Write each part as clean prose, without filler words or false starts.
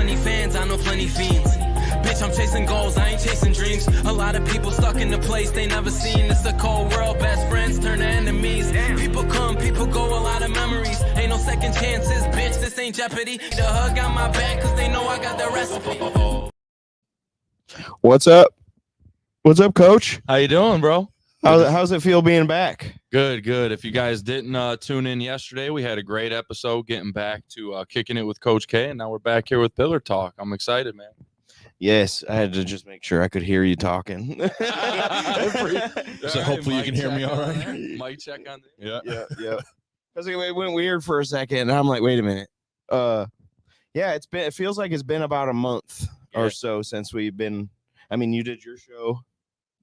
plenty fans, I know plenty fiends. Bitch, I'm chasing goals, I ain't chasing dreams. A lot of people stuck in a place they never seen. It's a cold world, best friends turn to enemies. People come, people go, a lot of memories. Ain't no second chances, bitch, this ain't Jeopardy. The hug got my back, cause they know I got the recipe. What's up? What's up, Coach? How you doing, bro? How's it feel being back? Good. If you guys didn't tune in yesterday, we had a great episode getting back to kicking it with Coach K, and now we're back here with Pillar Talk. I'm excited, man. Yes, I had to just make sure I could hear you talking. So hopefully you can hear me all right. Mic check on that. Yeah. Because it went weird for a second, and I'm like, wait a minute. Yeah, it feels like it's been about a month or so since we've been. I mean, you did your show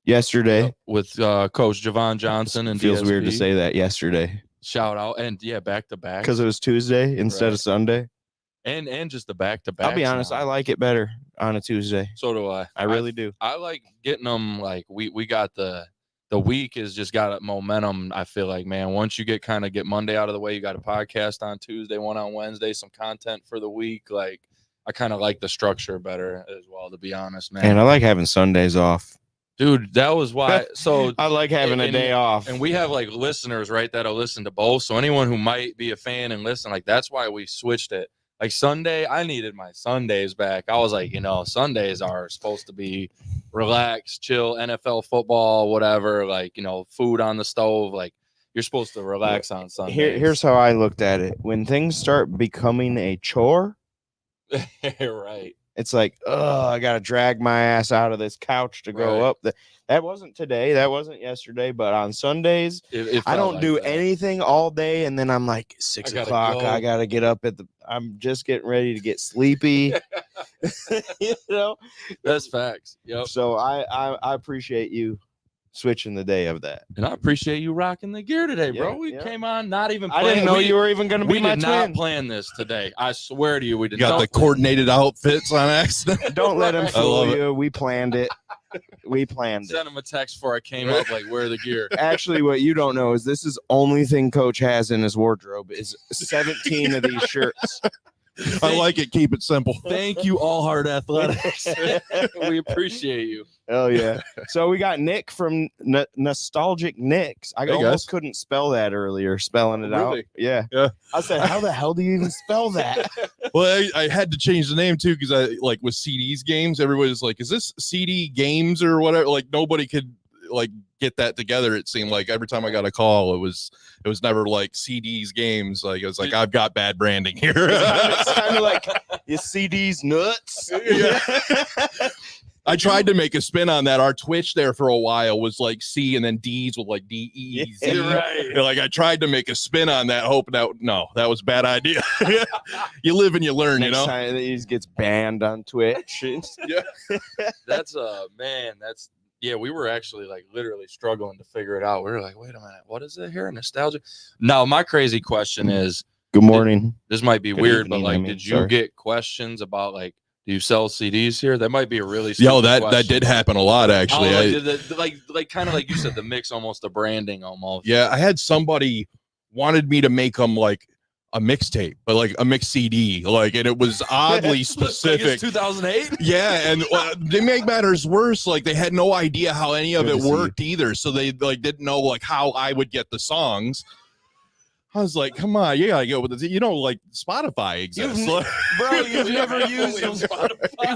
yesterday with Coach Javon Johnson, and feels DSP. weird to say that yesterday. Shout out, and back to back because it was Tuesday instead of Sunday, and just the back to back. I'll be honest, I like it better on a Tuesday. So do I. I really do. I like getting them. Like we got the week has just got momentum. I feel like, man, once you get Monday out of the way, you got a podcast on Tuesday, one on Wednesday, some content for the week. Like I kind of like the structure better as well, to be honest, man. And I like having Sundays off. Dude, that was why. So I like having a day off. And we have like listeners, right, that'll listen to both. So anyone who might be a fan and listen, like that's why we switched it. Like Sunday, I needed my Sundays back. I was like, Sundays are supposed to be relax, chill, NFL football, whatever, like, food on the stove. Like you're supposed to relax on Sundays. Here's how I looked at it. When things start becoming a chore, right. It's like, I got to drag my ass out of this couch to go up. That wasn't today. That wasn't yesterday. But on Sundays, I don't do anything all day. And then I'm like, 6 o'clock. I got to get up I'm just getting ready to get sleepy. That's facts. Yep. So I appreciate you switching the day of that. And I appreciate you rocking the gear today, bro. We came on not even I didn't know you were even going to be my twin. We did not plan this today. I swear to you, we did not. You got the coordinated outfits on accident. Don't let him fool you. We planned it. Send him a text before I came up, like, where the gear? Actually, what you don't know is this is only thing Coach has in his wardrobe is 17 of these shirts. I like it. Keep it simple. Thank you, All Heart Athletics. We appreciate you. Hell yeah. So we got Nick from Nostalgic Nicks. I almost couldn't spell that earlier, spelling it out. Yeah. I said, how the hell do you even spell that? Well, I had to change the name too because I like with CDs games, everybody's like, is this CD games or whatever? Like nobody could like get that together. It seemed like every time I got a call, it was never like CDs games. Like it was like, I've got bad branding here. It's kind of like your CDs nuts. Yeah. I tried to make a spin on that. Our Twitch there for a while was like C and then D's with like D-E-Z. Yeah, right. Like I tried to make a spin on that, hoping that that was a bad idea. You live and you learn, Next time he gets banned on Twitch. Yeah. That's man, we were actually like literally struggling to figure it out. We were like, wait a minute, what is it here? Nostalgia. Now, my crazy question is, good morning. This might be weird, but like, did you get questions about like, do you sell CDs here? That might be a really that did happen a lot actually. Like kind of like you said, the mix, almost the branding, almost. Yeah, I had somebody wanted me to make them like a mixtape, but like a mixed CD, like, and it was oddly specific. Like it's 2008. Yeah, and they make matters worse. Like they had no idea how any of it worked either, so they like didn't know like how I would get the songs. I was like, come on, you gotta go with it. Like Spotify exists. You've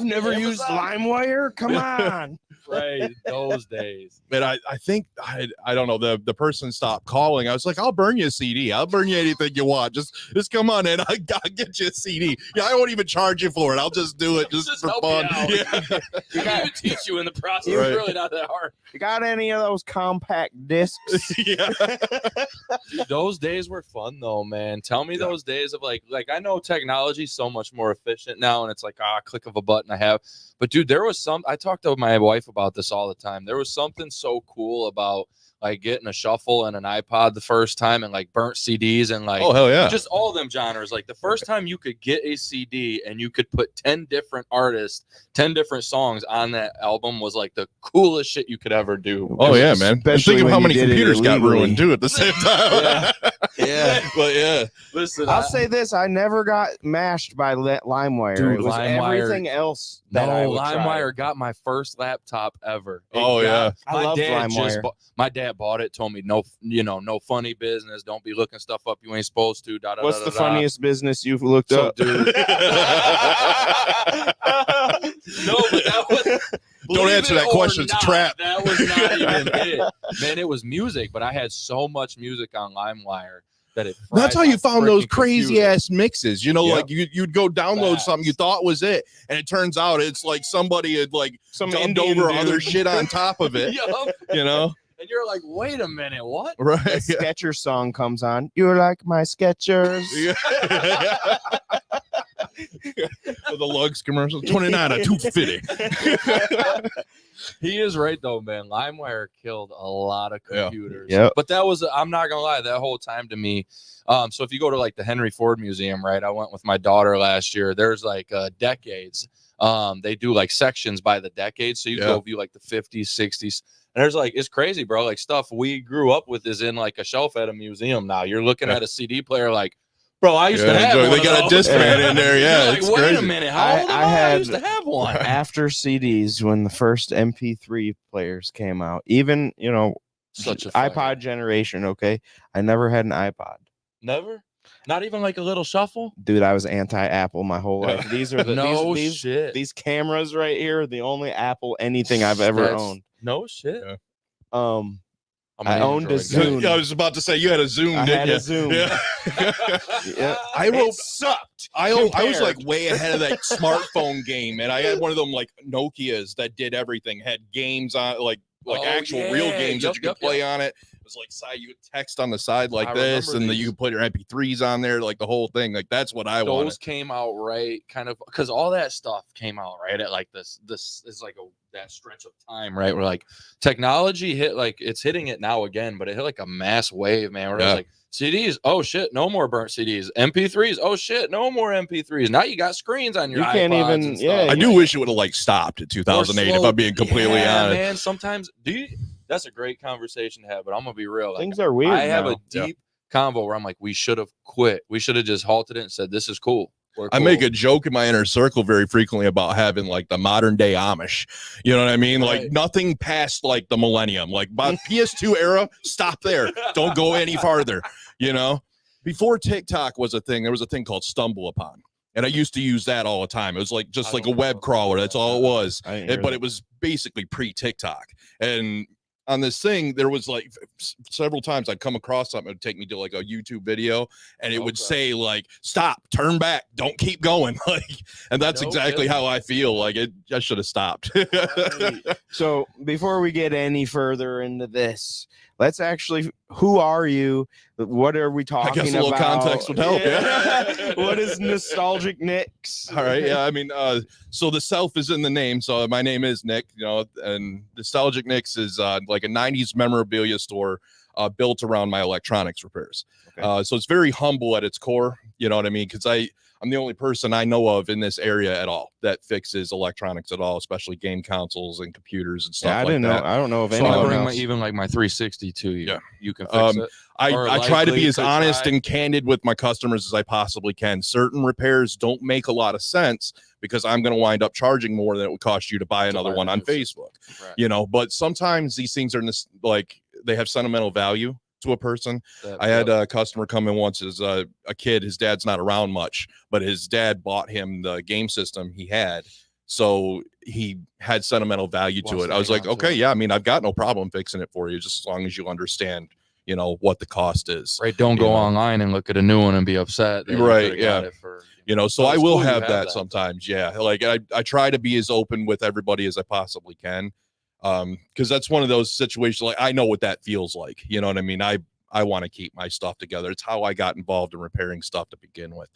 never used LimeWire? Come on. Right, those days. But I think I don't know, the person stopped calling. I was like, I'll burn you a CD. I'll burn you anything you want. Just come on in. I'll get you a CD. Yeah, I won't even charge you for it. I'll just do it just for fun. Yeah. I can even teach you in the process. It's really not that hard. You got any of those compact discs? Yeah. Dude, those days were fun though, man. Tell me those days of like I know technology's so much more efficient now, and it's like click of a button I have. But dude, there was I talk to my wife about this all the time. There was something so cool about like getting a shuffle and an iPod the first time, and like burnt CDs and like, oh hell yeah, just all them genres. Like the first time you could get a CD and you could put 10 different artists, 10 different songs on that album was like the coolest shit you could ever do. Oh yeah, man. And think of how many computers got ruined too at the same time. Yeah. But yeah, listen, I'll say this: I never got mashed by LimeWire. Dude, it was LimeWire, everything else. That no, I would LimeWire try. got my first laptop ever. Yeah, I love LimeWire. My dad bought it. Told me no funny business. Don't be looking stuff up you ain't supposed to. What's the funniest business you've looked up, dude? No, but that was. Don't answer that question. It's a trap. That was not even it. Man, it was music, but I had so much music on LimeWire that it. That's how you found those crazy computer. ass mixes. You know, Yep. like you'd go download something you thought was it, and it turns out it's like somebody had like Some dubbed Indian over dude. other shit on top of it. Yup. You know, And you're like, wait a minute, what? The right? Skechers song comes on. You're like my Skechers. Yeah. For the Lugs commercial, 29 at 250. He is right though, man. LimeWire killed a lot of computers. Yep. But that was, I'm not gonna lie, that whole time to me. So if you go to like the Henry Ford Museum, right? I went with my daughter last year. There's like decades. They do like sections by the decades. So you go view like the 50s, 60s. And there's like, it's crazy, bro. Like stuff we grew up with is in like a shelf at a museum now. You're looking at a CD player like, bro, I used to have one. They got a Discman in there. Yeah, like, it's wait crazy. a minute, how old am I used to have one. After CDs, when the first MP3 players came out, even Such a iPod generation. Okay, I never had an iPod. Never? Not even like a little shuffle? Dude, I was anti-Apple my whole life. These are the shit. These cameras right here are the only Apple anything I've ever owned. No shit. Yeah. I owned a Zune. Yeah, I was about to say you had a Zoom. I had you? a Zoom. Yeah. Yeah. It sucked. I was like way ahead of that smartphone game, and I had one of them like Nokias that did everything, had games on like actual real games that you could play on it. It was like you would text on the side like this, and then you could put your MP3s on there, like the whole thing. Like that's what I wanted. Those came out right, kind of, because all that stuff came out right at like this is like that stretch of time, right? Where like technology hit, like it's hitting it now again, but it hit like a mass wave, man. Where it was like CDs, oh shit, no more burnt CDs. MP3s, oh shit, no more MP3s. Now you got screens on your iPods. Can't even. Yeah, I do wish it would have like stopped at 2008. If I'm being completely honest, man. Sometimes that's a great conversation to have, but I'm gonna be real. Like, things are weird. I have a deep convo where I'm like, we should have quit. We should have just halted it and said, this is cool. I make a joke in my inner circle very frequently about having like the modern day Amish. You know what I mean? Like nothing past like the millennium, like by PS2 era, stop there. Don't go any farther. You know, before TikTok was a thing, there was a thing called Stumble Upon. And I used to use that all the time. It was like just like a web crawler. That's all it was. But it was basically pre-TikTok. And on this thing, there was like several times I'd come across something. It would take me to like a YouTube video, and it would say like, "Stop, turn back, don't keep going." Like, and that's exactly how I feel. Like I should have stopped. So before we get any further into this, let's actually, who are you? What are we talking about? I guess a little context would help. Yeah. What is Nostalgic Nicks? All right. Yeah. I mean, so the self is in the name. So my name is Nick, and Nostalgic Nicks is like a 90s memorabilia store built around my electronics repairs. Okay. So it's very humble at its core. You know what I mean? Because I'm the only person I know of in this area at all that fixes electronics at all, especially game consoles and computers and stuff. Yeah, I didn't know. I don't know of so anyone I else. bring even like my 360 to you. Yeah, you can fix it. I try to be as honest and candid with my customers as I possibly can. Certain repairs don't make a lot of sense because I'm going to wind up charging more than it would cost you to buy another one on Facebook. Right. But sometimes these things are like they have sentimental value to a person. I had a customer come in once as a kid. His dad's not around much, but his dad bought him the game system he had. So he had sentimental value to it. I was like, okay, yeah, I mean, I've got no problem fixing it for you, just as long as you understand, what the cost is. Right. Don't go online and look at a new one and be upset. Right. Yeah. So I will have that sometimes. Yeah. Like I try to be as open with everybody as I possibly can. Because that's one of those situations, like I know what that feels like. You know what I mean? I want to keep my stuff together. It's how I got involved in repairing stuff to begin with.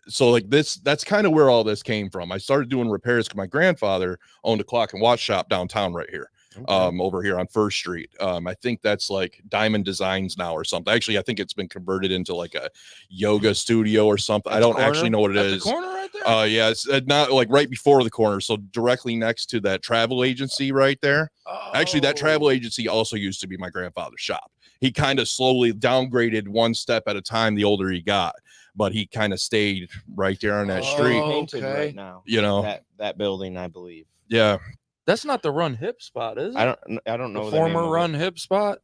So like that's kind of where all this came from. I started doing repairs because my grandfather owned a clock and watch shop downtown right here. over here on First Street. I think that's like Diamond Designs now or something. Actually, I think it's been converted into like a yoga studio or something. I don't actually know what it is. The corner right there? Yeah, it's not like right before the corner, so directly next to that travel agency right there. Actually, that travel agency also used to be my grandfather's shop. He kind of slowly downgraded one step at a time the older he got, but he kind of stayed right there on that street. Painted right now, you know, that building, I believe. Yeah. That's not the Run Hip spot, is it? I don't know the former Run Hip spot.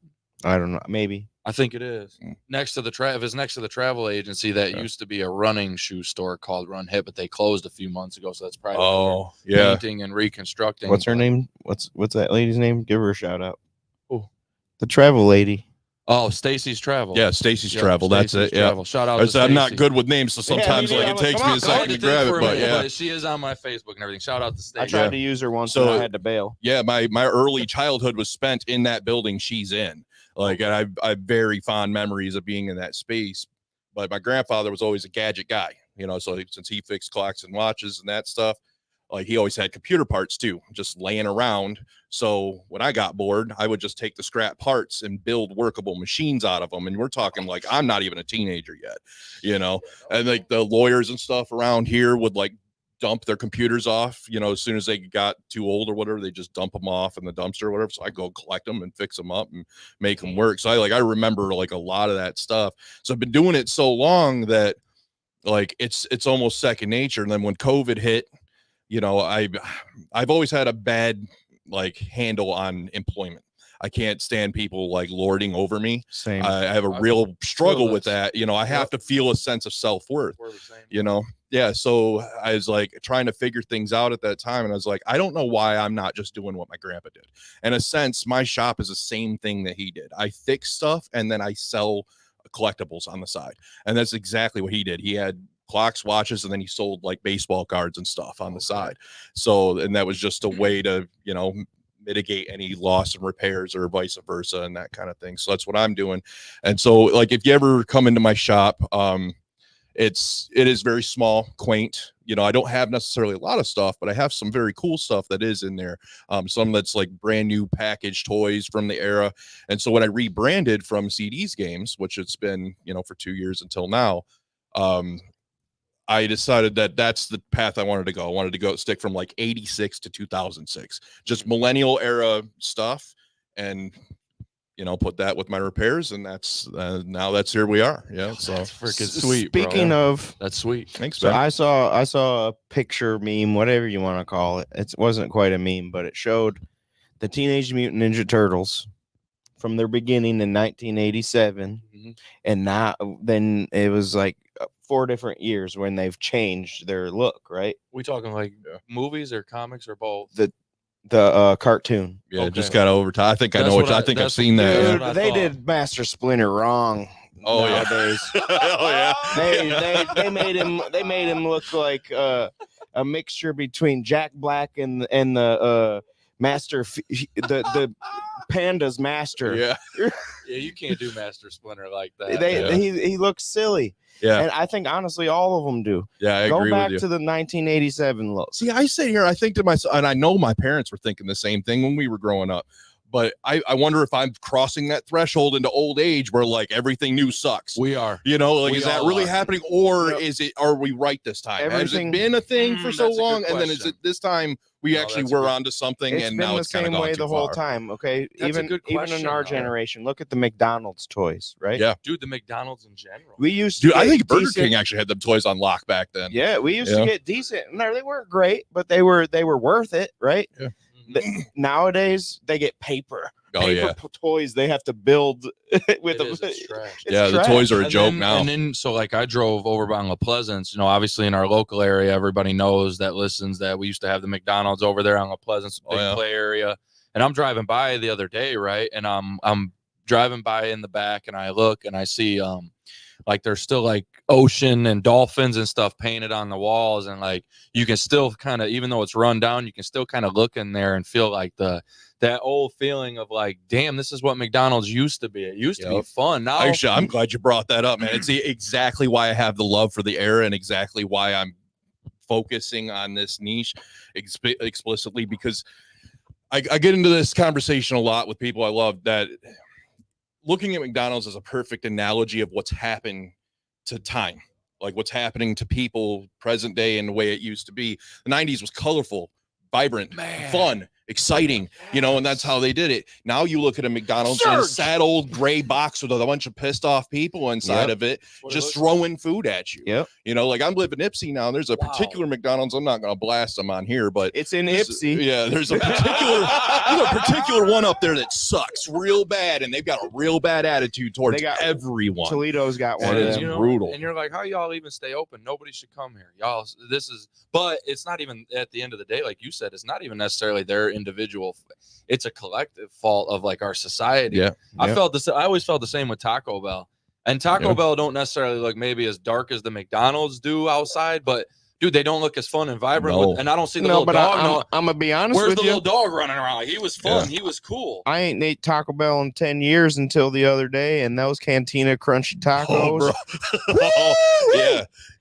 I don't know. Maybe. I think it is next to the travel agency that used to be a running shoe store called Run Hip, but they closed a few months ago. So that's probably painting and reconstructing. What's her name? What's that lady's name? Give her a shout out. Oh, the travel lady. Oh, Stacy's Travel. Yeah, Stacy's Travel. That's it. Yeah. Shout out to I'm not good with names, so sometimes it takes me a second to grab it. But but she is on my Facebook and everything. Shout out to Stacy. I tried to use her once, so I had to bail. Yeah, my early childhood was spent in that building she's in. Like, and I have very fond memories of being in that space. But my grandfather was always a gadget guy, you know. So since he fixed clocks and watches and that stuff, like he always had computer parts too, just laying around. So when I got bored, I would just take the scrap parts and build workable machines out of them. And we're talking like I'm not even a teenager yet, you know. And like the lawyers and stuff around here would like dump their computers off, you know, as soon as they got too old or whatever, they just dump them off in the dumpster or whatever. So I go collect them and fix them up and make them work. So I remember like a lot of that stuff. So I've been doing it so long that like it's almost second nature. And then when COVID hit, you know, I've always had a bad like handle on employment. I can't stand people like lording over me. Same. I have a real struggle with that. You know, I have to feel a sense of self-worth, you know? Yeah. So I was like trying to figure things out at that time. And I was like, I don't know why I'm not just doing what my grandpa did. In a sense, my shop is the same thing that he did. I fix stuff and then I sell collectibles on the side. And that's exactly what he did. He had clocks, watches, and then he sold like baseball cards and stuff on the side. So, and that was just a way to, you know, mitigate any loss and repairs or vice versa and that kind of thing. So that's what I'm doing. And so like if you ever come into my shop, it is very small, quaint. You know, I don't have necessarily a lot of stuff, but I have some very cool stuff that is in there. Some that's like brand new packaged toys from the era. And so when I rebranded from CD's Games, which it's been, you know, for 2 years until now, I decided that that's the path I wanted to go. I wanted to go stick from like 86 to 2006, just millennial era stuff, and you know, put that with my repairs, and that's now that's here we are. Yeah, so that's freaking sweet. Speaking of, that's sweet. Thanks. So I saw a picture, meme, whatever you want to call it. It wasn't quite a meme, but it showed the Teenage Mutant Ninja Turtles from their beginning in 1987, and now then it was like 4 different years when they've changed their look, right? We talking like movies or comics or both? The cartoon. Yeah, okay. Just got over time. I think I know what I think I've seen that. Dude, they did Master Splinter wrong. Oh nowadays. Yeah. Oh yeah. They made him look like a mixture between Jack Black and the master the Panda's master. Yeah. Yeah, you can't do Master Splinter like that. He looks silly. Yeah. And I think honestly all of them do. Yeah, I agree back with you. To the 1987 look. See, I sit here, I think to myself, and I know my parents were thinking the same thing when we were growing up. But I wonder if I'm crossing that threshold into old age where like everything new sucks. We are. You know, like, is that really happening? Or are we right this time? Has it been a thing for so long? And then is it this time we actually were onto something and now it's kind of gone too far? It's been the same way the whole time. Okay. Even in our generation, look at the McDonald's toys, right? Yeah. Dude, the McDonald's in general. We used to. Dude, I think Burger King actually had them toys on lock back then. Yeah. We used to get decent. No, they weren't great, but they were worth it, right? Yeah. Nowadays they get paper toys they have to build with them. The toys are a joke now. And then so like I drove over by La Pleasance, you know, obviously in our local area, everybody knows that listens that we used to have the McDonald's over there on La Pleasance, big play area. And I'm driving by the other day, right? And I'm driving by in the back and I look and I see like there's still like ocean and dolphins and stuff painted on the walls, and like you can still kind of, even though it's run down, you can still kind of look in there and feel like that old feeling of like, damn, this is what McDonald's used to be. It used to be fun. Now actually, I'm glad you brought that up, man. It's exactly why I have the love for the era and exactly why I'm focusing on this niche explicitly, because I get into this conversation a lot with people I love, that looking at McDonald's is a perfect analogy of what's happened to time, like what's happening to people present day and the way it used to be. The 90s was colorful, vibrant, fun, exciting, you know, and that's how they did it. Now you look at a McDonald's, and a sad old gray box with a bunch of pissed off people inside of it, just throwing food at you. You know, like I'm living in Ipsy now, and there's a particular McDonald's. I'm not going to blast them on here, but it's in Ipsy. Yeah, there's a particular one up there that sucks real bad, and they've got a real bad attitude towards everyone. Toledo's got one. It's brutal. And you're like, how y'all even stay open? Nobody should come here, y'all. But it's not even, at the end of the day, like you said, it's not even necessarily their individual. It's a collective fault of like our society. I always felt the same with Taco Bell, and Taco Bell don't necessarily look maybe as dark as the McDonald's do outside, but dude, they don't look as fun and vibrant. And I don't see the little dog. I'm gonna be honest with you. Where's the little dog running around? He was fun. He was cool. I ain't ate Taco Bell in 10 years until the other day, and those Cantina crunchy tacos.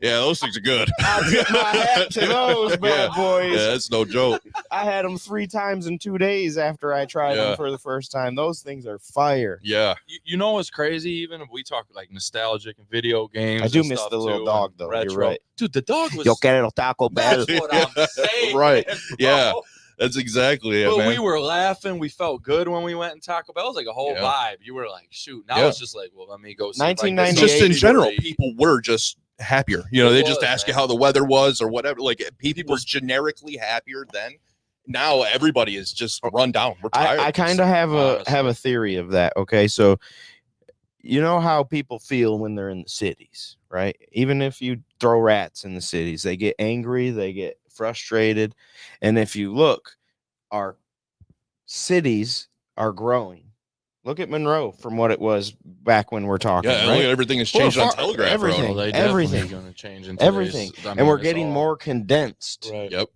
Yeah, those things are good. I tip my hat to those bad boys. Yeah, that's no joke. I had them 3 times in 2 days after I tried them for the first time. Those things are fire. Yeah. You know what's crazy? Even if we talk like nostalgic and video games, I do miss the little dog though. Retro. You're right, dude. The dog was. Yo quiero Taco Bell. That's what I'm saying. Right. Bro. Yeah. That's exactly it, but man. we were laughing. We felt good when we went in Taco Bell. It was like a whole vibe. You were like, shoot. Now it's just like, well, let me go see. 1998. Just in general, people were just happier. You know, they just ask you how the weather was or whatever. Like people were generically happier then. Now everybody is just run down. We're tired. I kind of have a theory of that. Okay, so you know how people feel when they're in the cities, right? Even if you throw rats in the cities, they get angry, they get frustrated. And if you look, our cities are growing. Look at Monroe from what it was back when we're talking. Yeah, right? Everything has changed on Telegraph everything, Road. Everything going to change in everything. And we're getting more condensed. Right. Yep.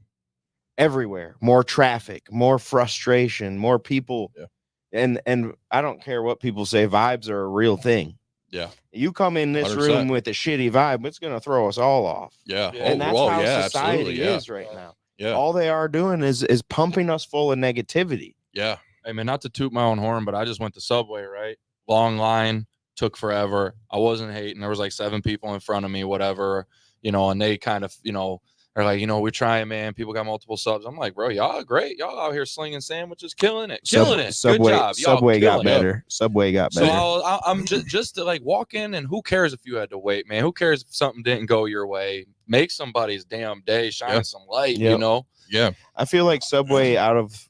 Everywhere. More traffic, more frustration, more people. Yeah. And I don't care what people say, vibes are a real thing. Yeah. You come in this 100%. room with a shitty vibe, it's going to throw us all off. Yeah. And that's how society is right now. Yeah. All they are doing is pumping us full of negativity. Yeah. I mean, not to toot my own horn, but I just went to Subway, right? Long line, took forever. I wasn't hating. There was like 7 people in front of me, whatever, you know, and they kind of, you know, are like, you know, we're trying, man. People got multiple subs. I'm like, bro, y'all great. Y'all out here slinging sandwiches, killing it. Good job. Subway got better. Subway got better. So I'm just to like walk in, and who cares if you had to wait, man? Who cares if something didn't go your way? Make somebody's damn day, shine some light, you know? Yeah. I feel like Subway, out of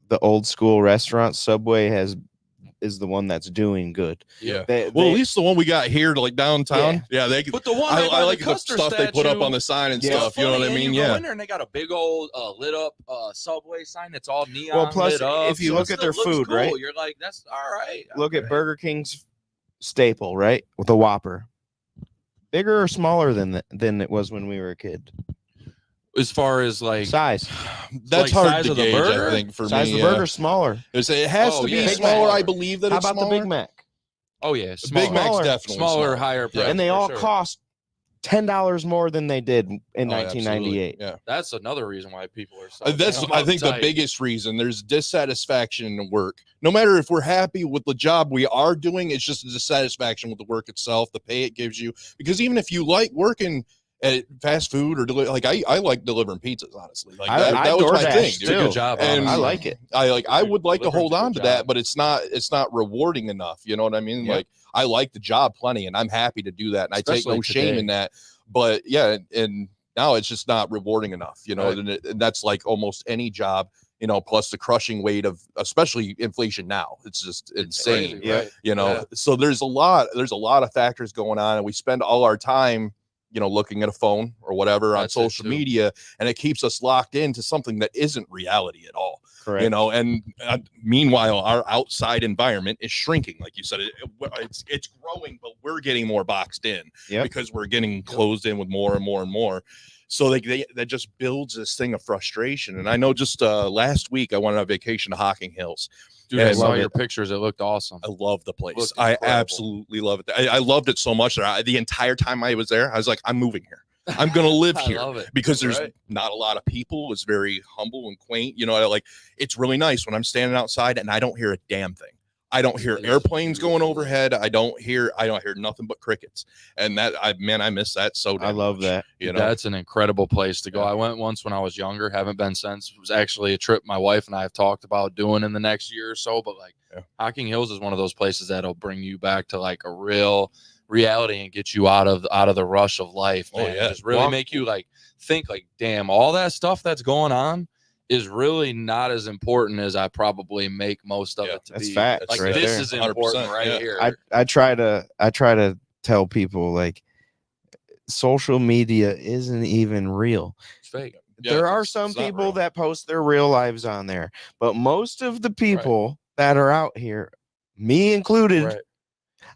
the old school restaurants, Subway is the one that's doing good. Yeah. At least the one we got here to like downtown. Yeah. They. But the one I like the stuff they put up on the sign and stuff. You know what I mean? You go in there and they got a big old lit up Subway sign. It's all neon. Well, plus lit up. if you look at their food, cool. right? You're like, that's all right. Look at Burger King's staple, right, with the Whopper. Bigger or smaller than it was when we were a kid? As far as like size, that's like hard to gauge. I think for size me, of the burger smaller. It has to be smaller. I believe that. How it's about smaller? the Big Mac? Oh yeah, Big Mac's definitely smaller, higher price, and they all cost $10 more than they did in 1998. Yeah, that's another reason why people are. So I think the biggest reason. There's dissatisfaction in work. No matter if we're happy with the job we are doing, it's just a dissatisfaction with the work itself, the pay it gives you. Because even if you like working at fast food or like I like delivering pizzas, honestly. Like that was my thing. It's a good job, and I like it. I would like to hold on to that, but it's not rewarding enough. You know what I mean? Yeah. Like I like the job plenty, and I'm happy to do that, and I take no shame in that. But yeah, and now it's just not rewarding enough. You know, and that's like almost any job. You know, plus the crushing weight of especially inflation now. It's just insane. Crazy, right? You know, so there's a lot of factors going on, and we spend all our time, you know, looking at a phone or whatever on social media, and it keeps us locked into something that isn't reality at all. Correct. You know, and meanwhile, our outside environment is shrinking. Like you said, it's growing, but we're getting more boxed in because we're getting closed in with more and more and more. So that just builds this thing of frustration. And I know just last week I went on a vacation to Hocking Hills. Dude, I saw your pictures. It looked awesome. I love the place. I absolutely love it. I loved it so much that the entire time I was there, I was like, I'm moving here. I'm going to live I here love it. because there's Right. not a lot of people. It's very humble and quaint. You know, like it's really nice when I'm standing outside and I don't hear a damn thing. I don't hear airplanes going overhead. I don't hear nothing but crickets. And I miss that so damn I love much, that. You know, that's an incredible place to go. I went once when I was younger, haven't been since. It was actually a trip my wife and I have talked about doing in the next year or so. But like Hocking Hills is one of those places that'll bring you back to like a real reality and get you out of the rush of life, man. And just really make you like think like, damn, all that stuff that's going on is really not as important as I probably make most of it to that's be. Facts like right this there. is important right here. I try to tell people like social media isn't even real. It's fake. There are some people that post their real lives on there, but most of the people that are out here, me included,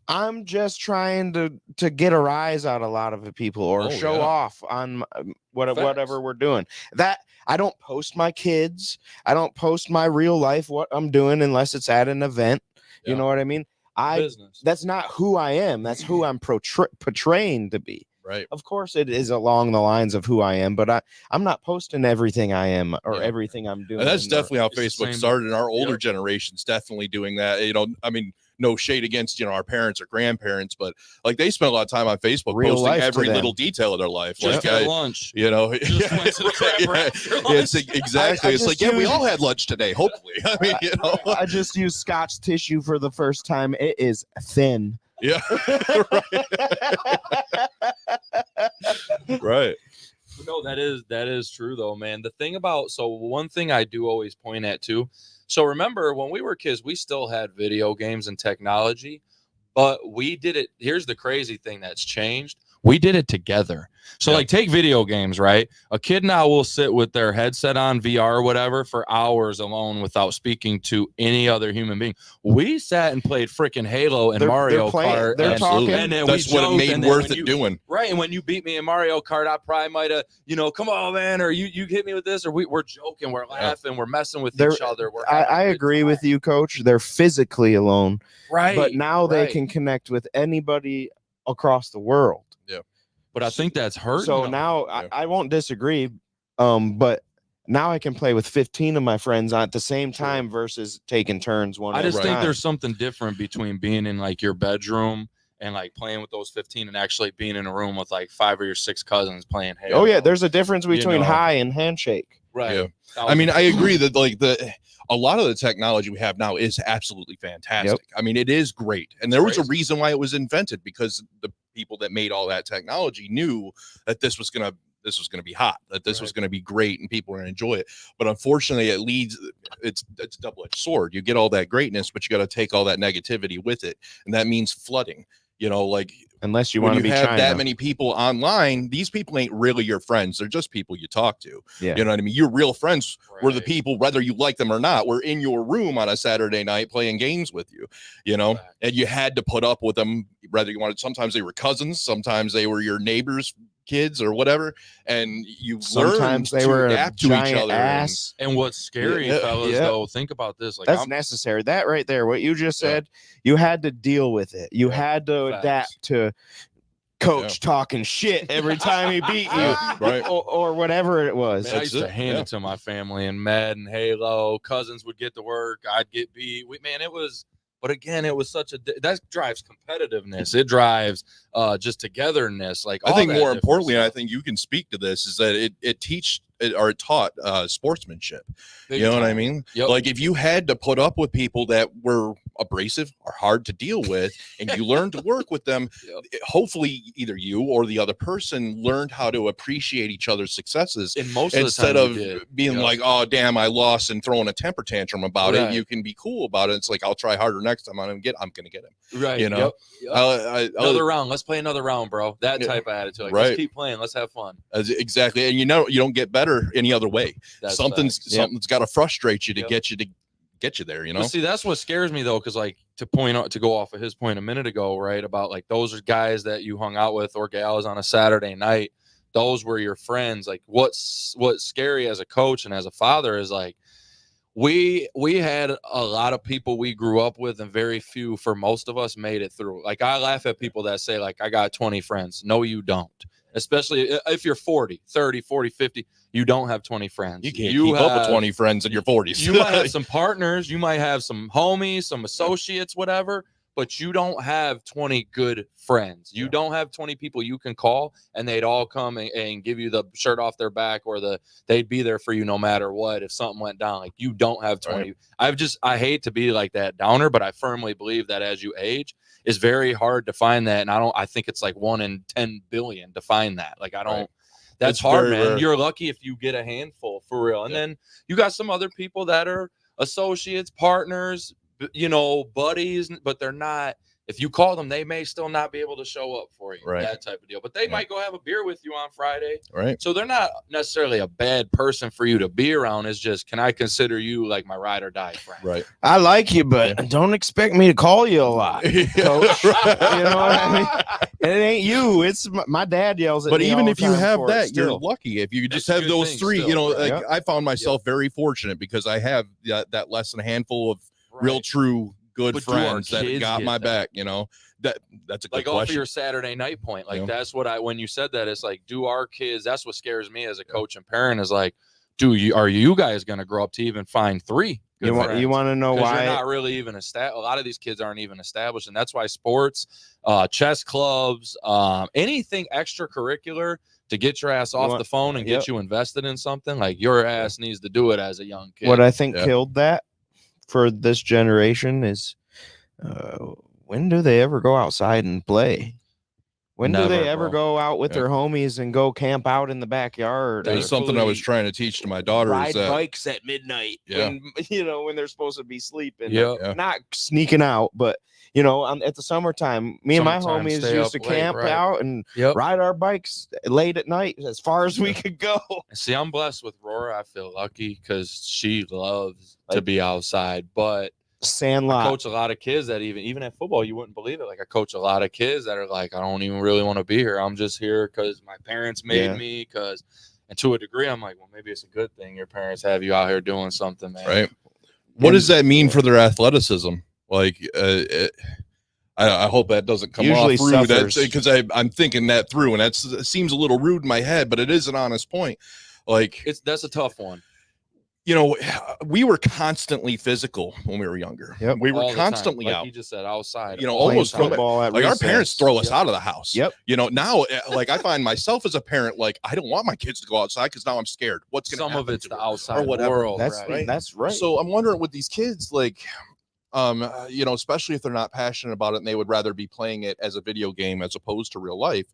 I'm just trying to get a rise out of a lot of the people or show off on whatever we're doing. That I don't post my kids. I don't post my real life, what I'm doing, unless it's at an event. You know what I mean? That's not who I am. That's who I'm portraying to be. Right. Of course, it is along the lines of who I am, but I'm not posting everything I am or everything I'm doing. And that's definitely how Facebook started. And our older generation's definitely doing that. You know, I mean, no shade against, you know, our parents or grandparents, but like they spent a lot of time on Facebook posting every little detail of their life. Just like had lunch. You know, just went to the crab lunch. It's exactly. It's like, we all had lunch today, hopefully. I mean, you know, I just used Scotch tissue for the first time. It is thin. Yeah. Right. No, that is true though, man. The thing about, so one thing I do always point at too. So remember when we were kids, we still had video games and technology, but we did it. Here's the crazy thing that's changed. We did it together. So like take video games, right? A kid now will sit with their headset on, VR or whatever, for hours alone without speaking to any other human being. We sat and played freaking Halo and Mario Kart. They're talking. And then that's what it made worth it doing. Right. And when you beat me in Mario Kart, I probably might have, you know, come on, man, or you hit me with this, or we're joking, we're laughing, we're messing with each other. I agree with you, Coach. They're physically alone. Right. But now they can connect with anybody across the world. Yeah. But I think that's hurting. So now I won't disagree. But now I can play with 15 of my friends at the same time versus taking turns one. I just think there's something different between being in like your bedroom and like playing with those 15 and actually being in a room with like 5 or 6 cousins playing Halo. Oh yeah, there's a difference between high and handshake. Right. Yeah. I mean, I agree that like a lot of the technology we have now is absolutely fantastic. I mean, it is great. And there was a reason why it was invented, because the people that made all that technology knew that this was going to be hot, that this was going to be great and people were going to enjoy it. But unfortunately it's a double-edged sword. You get all that greatness, but you got to take all that negativity with it. And that means flooding, you know, like unless you want to be have China. That many people online, these people ain't really your friends. They're just people you talk to. Yeah. You know what I mean? Your real friends were the people, whether you like them or not, were in your room on a Saturday night playing games with you, you know, and you had to put up with them, whether you wanted. Sometimes they were cousins, sometimes they were your neighbors' kids or whatever, and you sometimes learned they to were adapt a to each giant other. Ass. And what's scary, fellas, though, think about this. Like that's necessary. That right there, what you just said, you had to deal with it. You had to adapt to Coach talking shit every time he beat you, or whatever it was. Man, I used to hand it to my family in Madden, Halo. Cousins would get to work, I'd get beat. It was. But again, it was that drives competitiveness. It drives just togetherness. Like I think more importantly, and I think you can speak to this, is that it taught sportsmanship. You know what I mean? Yep. Like if you had to put up with people that were abrasive or hard to deal with, and you learned to work with them, hopefully either you or the other person learned how to appreciate each other's successes. And most instead of the time of being like, oh damn, I lost, and throwing a temper tantrum about it, you can be cool about it. It's like, I'll try harder next time. I'm gonna get him. Right. You know. Another round. Let's play another round, bro. That type of attitude. Like, let's keep playing. Let's have fun. Exactly. And you don't get better any other way. Something's got to frustrate you to get you there, you know. But see, that's what scares me though, because like to go off of his point a minute ago, right, about like those are guys that you hung out with or gals on a Saturday night, those were your friends. Like what's scary as a coach and as a father is like we had a lot of people we grew up with, and very few, for most of us, made it through. Like I laugh at people that say like, I got 20 friends. No, you don't. especially if you're 40, 30, 40, 50, you don't have 20 friends. You can't keep up with 20 friends in your 40s. You might have some partners, you might have some homies, some associates, whatever, but you don't have 20 good friends. You don't have 20 people you can call and they'd all come and give you the shirt off their back, or they'd be there for you no matter what if something went down. Like, you don't have 20. Right. I hate to be like that downer, but I firmly believe that as you age, it's very hard to find that. And I think it's like 1 in 10 billion to find that. Like, that's it's hard, man. Rare. You're lucky if you get a handful, for real. And then you got some other people that are associates, partners, buddies, but they're not. If you call them, they may still not be able to show up for you, that type of deal. But they might go have a beer with you on Friday. Right. So they're not necessarily a bad person for you to be around. It's just, can I consider you like my ride or die friend? Right. I like you, but don't expect me to call you a lot, Coach. You know what I mean? And it ain't you. It's my dad yells at me. But even if you have that, you're lucky. If you just have those three, I found myself very fortunate because I have that less than a handful of real true good friends that got my back. That's a good like question. Off of your Saturday night point, like that's what when you said that, it's like, do our kids, that's what scares me as a coach and parent, is like, are you guys going to grow up to even find 3 good friends? You want to know why? You're not really even established. A lot of these kids aren't even established, and that's why sports, chess clubs, anything extracurricular to get your ass off the phone and get you invested in something, like your ass needs to do it as a young kid. What I think killed that for this generation is when do they ever go outside and play? When do they ever go out with their homies and go camp out in the backyard? There's something I was trying to teach to my daughter. Ride bikes at midnight. When they're supposed to be sleeping. Not sneaking out, but at the summertime, me and my homies used to camp out and ride our bikes late at night as far as we could go. See, I'm blessed with Rora. I feel lucky because she loves to be outside, but Sandlot. I coach a lot of kids that even at football, you wouldn't believe it. Like, I coach a lot of kids that are like, I don't even really want to be here. I'm just here because my parents made me. And to a degree, I'm like, well, maybe it's a good thing your parents have you out here doing something, man. Right. What does that mean for their athleticism? Like, I hope that doesn't come off through that, because I'm thinking that through, and it seems a little rude in my head, but it is an honest point. Like, that's a tough one. We were constantly physical when we were younger. Yep. We were constantly like out. You just said outside. Almost football at recess. Our parents throw us out of the house. Yep. Now, like, I find myself as a parent, like, I don't want my kids to go outside because now I'm scared. What's going to happen? Some of it's the outside or whatever. world. That's right. So I'm wondering with these kids, like, especially if they're not passionate about it and they would rather be playing it as a video game as opposed to real life.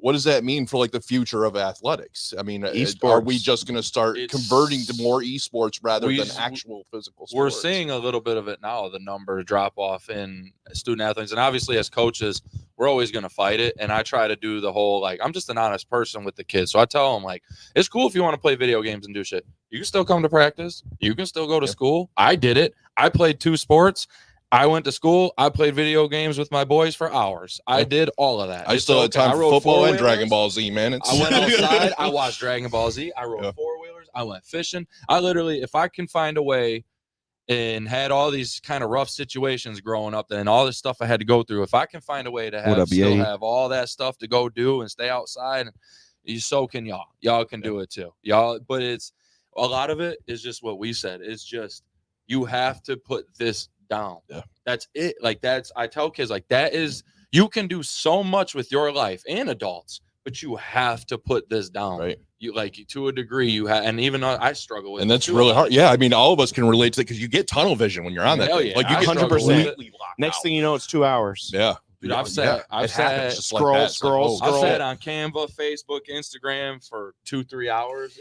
What does that mean for like the future of athletics? I mean, are we just going to start converting to more esports rather than actual physical sports? We're seeing a little bit of it now, the number drop off in student athletes. And obviously as coaches, we're always going to fight it. And I try to do the whole, like, I'm just an honest person with the kids. So I tell them, like, it's cool if you want to play video games and do shit. You can still come to practice. You can still go to school. I did it. I played 2 sports. I went to school. I played video games with my boys for hours. I did all of that. I still had time for football and Dragon Ball Z, man. I went outside. I watched Dragon Ball Z. I rode 4-wheelers. I went fishing. I literally, if I can find a way, and had all these kind of rough situations growing up and all this stuff I had to go through, if I can find a way to have all that stuff to go do and stay outside, so can y'all. Y'all can do it too. But it's a lot of it is just what we said. It's just, you have to put this down. That's it. Like, I tell kids, like, you can do so much with your life and adults, but you have to put this down. Right. You, like, to a degree, you have, and even I struggle with it. And that's really hard. Yeah. I mean, all of us can relate to it because you get tunnel vision when you're on that. Yeah. Like, you get 100%. Next thing you know, it's 2 hours. Yeah. Dude, I've sat scroll I've sat on Canva, Facebook, Instagram for 2-3 hours.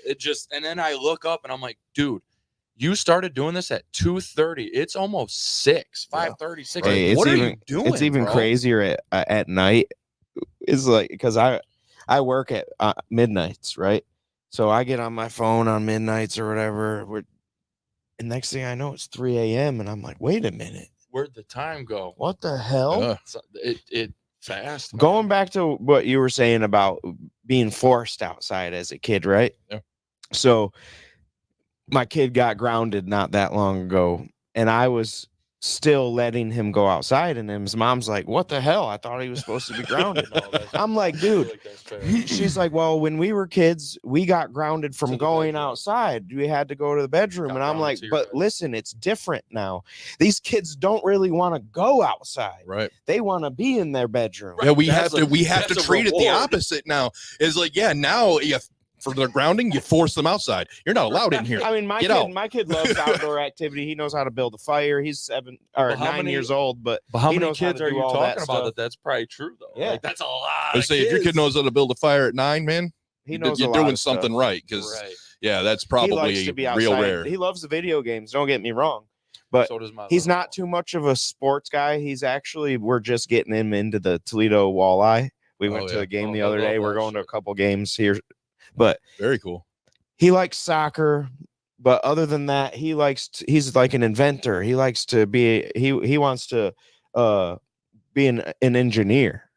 And then I look up and I'm like, dude, you started doing this at 2:30. It's almost 5:30, 6. Hey, what are you doing? It's even crazier at night. It's like, because I work at midnights, right? So I get on my phone on midnights or whatever. And next thing I know, it's 3 a.m. And I'm like, wait a minute. Where'd the time go? What the hell? It fast. Man. Going back to what you were saying about being forced outside as a kid, right? Yeah. So my kid got grounded not that long ago, and I was still letting him go outside, and his mom's like, what the hell, I thought he was supposed to be grounded. I'm like, dude, she's like, well, when we were kids we got grounded from going outside, we had to go to the bedroom. And I'm like, but listen, it's different now. These kids don't really want to go outside, right? They want to be in their bedroom. Yeah, we have to treat it the opposite now. Is like, yeah, now for their grounding, you force them outside. You're not allowed in here. I mean, my kid loves outdoor activity. He knows how to build a fire. He's 9 years old, but how he many knows kids how to are do you all talking that about? stuff. That's probably true though. Yeah, like, that's a lot. I say if your kid knows how to build a fire at 9, man, he knows you're doing something right. Because yeah, that's probably he likes to be real outside. rare. He loves the video games. Don't get me wrong, but so does my he's not too much of a sports guy. We're just getting him into the Toledo Walleye. We went to a game the other day. We're going to a couple games here, but very cool. He likes soccer, but other than that, he's like an inventor. He likes to be, he wants to be an engineer.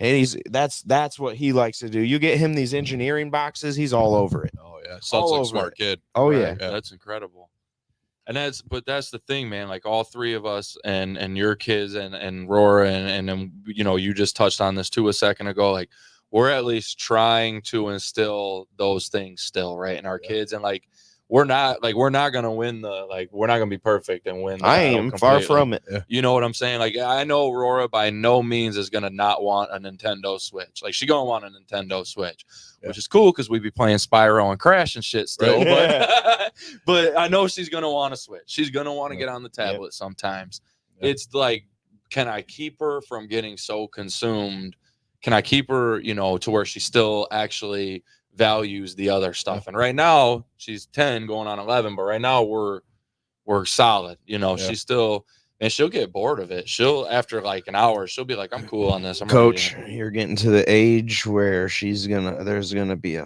And that's what he likes to do. You get him these engineering boxes, he's all over it. Oh yeah, sounds like a smart kid. Oh yeah, that's incredible. And that's the thing, man. Like all three of us and your kids and Rora and then you just touched on this too a second ago. Like we're at least trying to instill those things still right in our kids, and like we're not gonna win we're not gonna be perfect and win. I am far from it. You know what I'm saying? Like I know Rora by no means is gonna not want a Nintendo Switch. Like she gonna want a Nintendo Switch, which is cool because we be playing Spyro and Crash and shit still. Right. But I know she's gonna want a Switch. She's gonna want to get on the tablet sometimes. It's like, can I keep her from getting so consumed? Can I keep her, to where she still actually values the other stuff? And right now she's 10 going on 11, but right now we're solid. She's still, and she'll get bored of it. She'll, after like an hour, she'll be like, I'm cool on this. Coach, you're getting to the age where there's gonna be a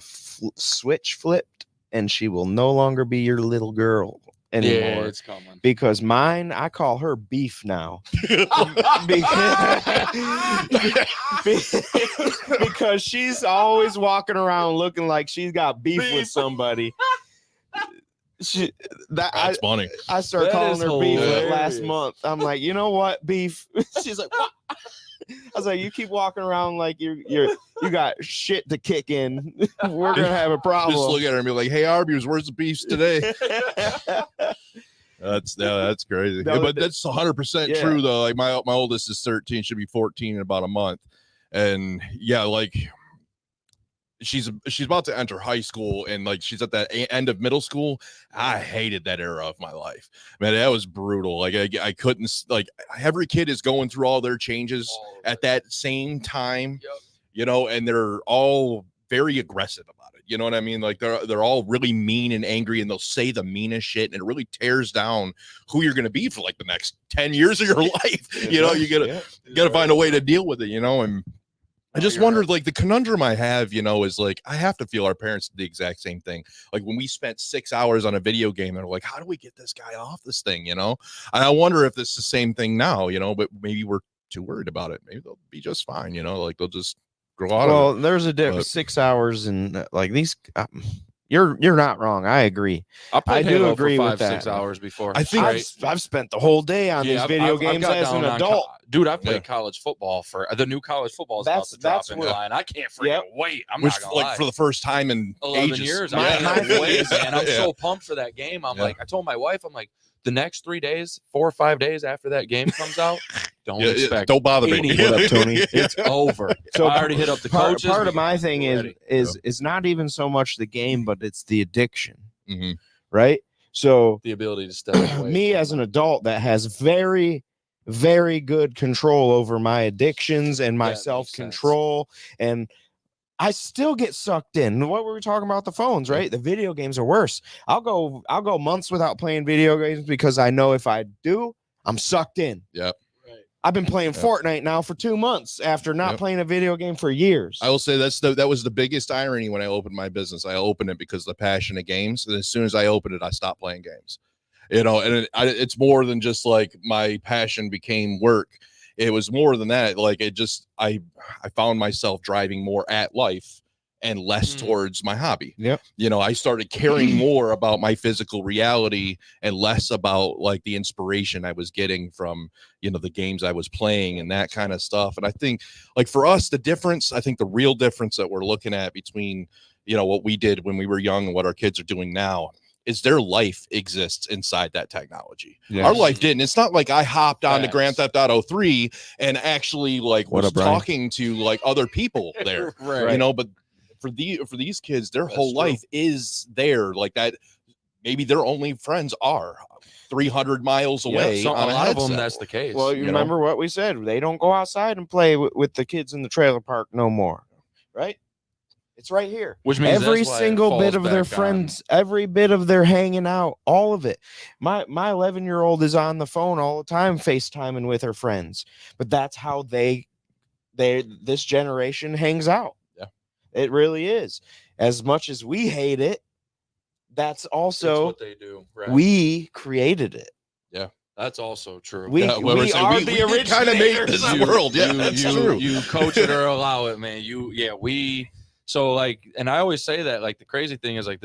switch flipped and she will no longer be your little girl anymore. Yeah, it's coming. Because mine, I call her Beef now. because she's always walking around looking like she's got beef with somebody. That's funny. I started calling her Beef last month. I'm like, you know what, Beef? She's like, what? I was like, you keep walking around like you got shit to kick in. We're gonna have a problem. Just look at her and be like, hey, Arby's, where's the beefs today? That's crazy. But that's 100% true though. Like my oldest is 13, should be 14 in about a month. And yeah, like she's about to enter high school, and like she's at that end of middle school. I hated that era of my life, man. That was brutal. Like I couldn't, like, every kid is going through all their changes at that same time, and they're all very aggressive about it. You know what I mean? Like they're all really mean and angry, and they'll say the meanest shit, and it really tears down who you're going to be for like the next 10 years of your life. You gotta find a way to deal with it, and I just wondered, like, the conundrum I have, is like, I have to feel our parents did the exact same thing. Like when we spent 6 hours on a video game, and we're like, how do we get this guy off this thing? And I wonder if it's the same thing now, but maybe we're too worried about it. Maybe they'll be just fine, like they'll just grow out of it. Well, there's a difference. 6 hours and like these, you're not wrong. I agree. I do agree for with that. 6 hours before. I think I've spent the whole day on these video games as an adult. Dude, I've played college football for the new college football is about to drop in line. I can't freaking wait. I'm not gonna lie. For the first time in 11 ages. years. Man. I'm so pumped for that game. I'm like, I told my wife, I'm like, the next 3 days, 4 or 5 days after that game comes out, don't bother me. What up, Tony? It's over. So I already hit up the coaches. Part of my thing is not even so much the game, but it's the addiction, right? So the ability to step away. Me as an adult that has very, very good control over my addictions and my self-control, and I still get sucked in. What were we talking about? The phones, right? The video games are worse. I'll go months without playing video games because I know if I do, I'm sucked in. Yep. Right. I've been playing Fortnite now for 2 months after not playing a video game for years. I will say that was the biggest irony when I opened my business. I opened it because of the passion of games, and as soon as I opened it, I stopped playing games. And it's more than just like my passion became work. It was more than that. Like I found myself driving more at life and less towards my hobby. Yep. You know, I started caring more about my physical reality and less about like the inspiration I was getting from, you know, the games I was playing and that kind of stuff. And I think like for us, the difference, I think the real difference that we're looking at between, you know, what we did when we were young and what our kids are doing now is their life exists inside that technology. Yes. Our life didn't. It's not like I hopped on to Grand Theft Auto 3 and actually like was talking to like other people there, right. you know, but for these kids, their whole life is there like that. Maybe their only friends are 300 miles away. So on a lot headset. of them, that's the case. Well, you remember what we said? They don't go outside and play with the kids in the trailer park no more, right? It's right here. Which means every single bit of their friends, every bit of their hanging out, all of it. My 11-year-old is on the phone all the time, FaceTiming with her friends. But that's how this generation hangs out. Yeah, it really is. As much as we hate it, that's also what they do. Right. We created it. Yeah. That's also true. We are the originators. Kind of made this world. Yeah, that's true. You coach it or allow it, man. So like, and I always say that, like, the crazy thing is like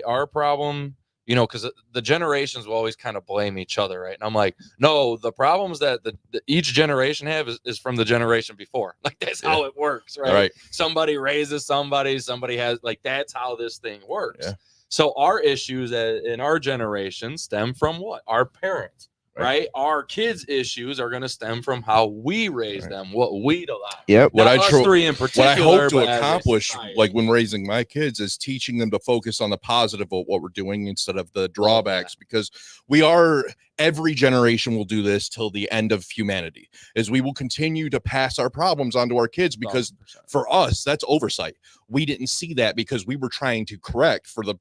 our problem, you know, because the generations will always kind of blame each other, right? And I'm like, no, the problems that each generation have is from the generation before. Like, that's how it works, right? Somebody raises somebody has, like, that's how this thing works. Yeah. So our issues in our generation stem from what? Our parents. Right. Our kids' issues are going to stem from how we raise them, what we'd allow. Yep. What I hope to accomplish, like when raising my kids, is teaching them to focus on the positive of what we're doing instead of the drawbacks, because every generation will do this till the end of humanity, is we will continue to pass our problems onto our kids, because 100%. For us, that's oversight. We didn't see that because we were trying to correct for the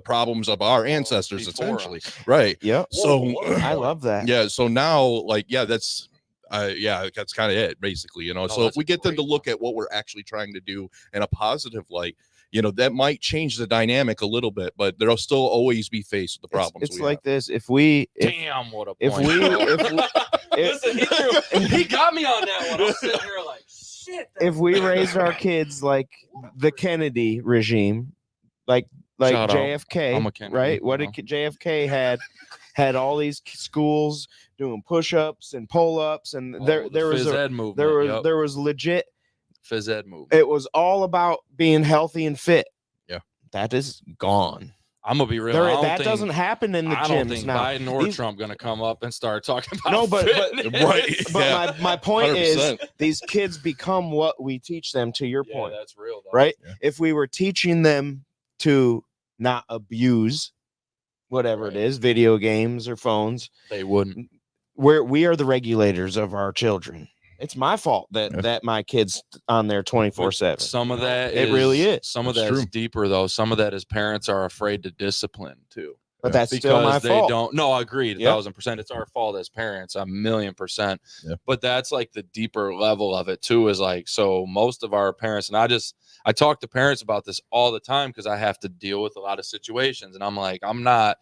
problems of our ancestors, essentially. Right. Yeah. So I love that. Yeah. So now, like, that's kind of it, basically, you know. So if we get them to look at what we're actually trying to do in a positive light, you know, that might change the dynamic a little bit, but there'll still always be faced with the problems. It's like this. Damn, what a point. Listen, he got me on that one. I'm sitting here like, shit. If we raised our kids like the Kennedy regime, like JFK, right? What did JFK had all these schools doing push-ups and pull-ups, and there was legit phys ed movement. It was all about being healthy and fit. Yeah, that is gone. I'm gonna be real. That doesn't happen in the gyms now. I don't think Biden or Trump gonna come up and start talking about. No, but right. my point 100%. Is these kids become what we teach them. To your point, that's real, though. Right? Yeah. If we were teaching them to not abuse whatever it is, video games or phones, they wouldn't. We are the regulators of our children. It's my fault that my kids on there 24/7. Some of that really is. Some of that is deeper, though. Some of that is parents are afraid to discipline too. But that's still my fault. No, I agree 1,000%. It's our fault as parents, 1,000,000%. Yeah. But that's like the deeper level of it too, is like, so most of our parents, and I talk to parents about this all the time because I have to deal with a lot of situations, and I'm like, I'm not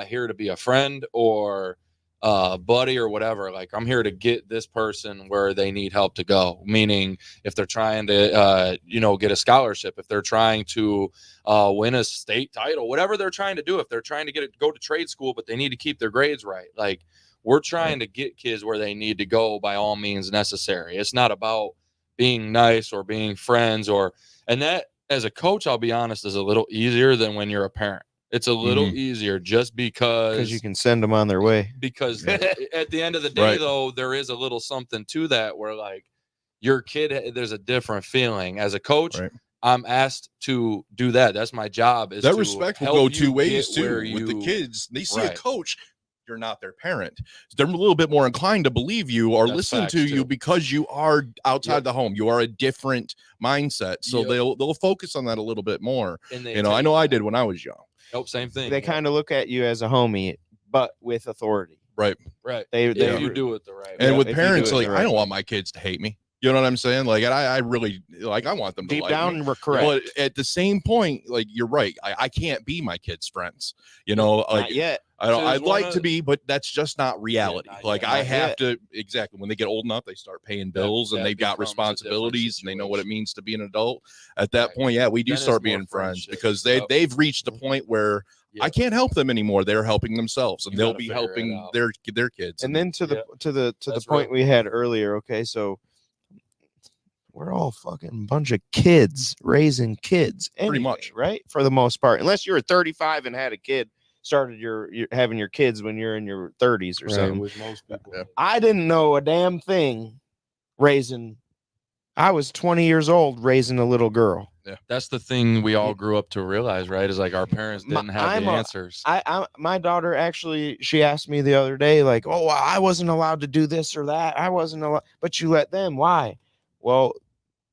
here to be a friend or buddy or whatever. Like, I'm here to get this person where they need help to go. Meaning, if they're trying to, get a scholarship, if they're trying to win a state title, whatever they're trying to do, if they're trying to go to trade school, but they need to keep their grades right. Like, we're trying to get kids where they need to go by all means necessary. It's not about being nice or being friends and that, as a coach, I'll be honest, is a little easier than when you're a parent. It's a little easier just because you can send them on their way. Because at the end of the day, though, there is a little something to that where, like, your kid, there's a different feeling. As a coach, I'm asked to do that. That's my job. Is that respect will go two ways too. With the kids, they see a coach. You're not their parent. They're a little bit more inclined to believe you or listen to you because you are outside the home. You are a different mindset. So they'll focus on that a little bit more. And I know I did when I was young. Nope, same thing. They kind of look at you as a homie, but with authority. Right. They you do it the right way. And with parents, like, I don't want my kids to hate me. You know what I'm saying? Like, and I really, like, I want them to deep down, we're correct. But at the same point, like, you're right. I can't be my kids' friends. You know, like, not yet. I'd like to be, but that's just not reality. I have to when they get old enough, they start paying bills and they've got responsibilities and they know what it means to be an adult. At that point, we do start being friends because they've reached the point where I can't help them anymore. They're helping themselves and they'll be helping their kids. And then to the point we had earlier. Okay, so we're all fucking bunch of kids raising kids, anyway, pretty much, right? For the most part, unless you're 35 and had a kid. Started your having your kids when you're in your 30s or something. With most people. I didn't know a damn thing raising. I was 20 years old raising a little girl. Yeah, that's the thing we all grew up to realize, right? Is like our parents didn't have the answers. My daughter actually, she asked me the other day, like, "Oh, I wasn't allowed to do this or that. I wasn't allowed, but you let them. Why?" Well,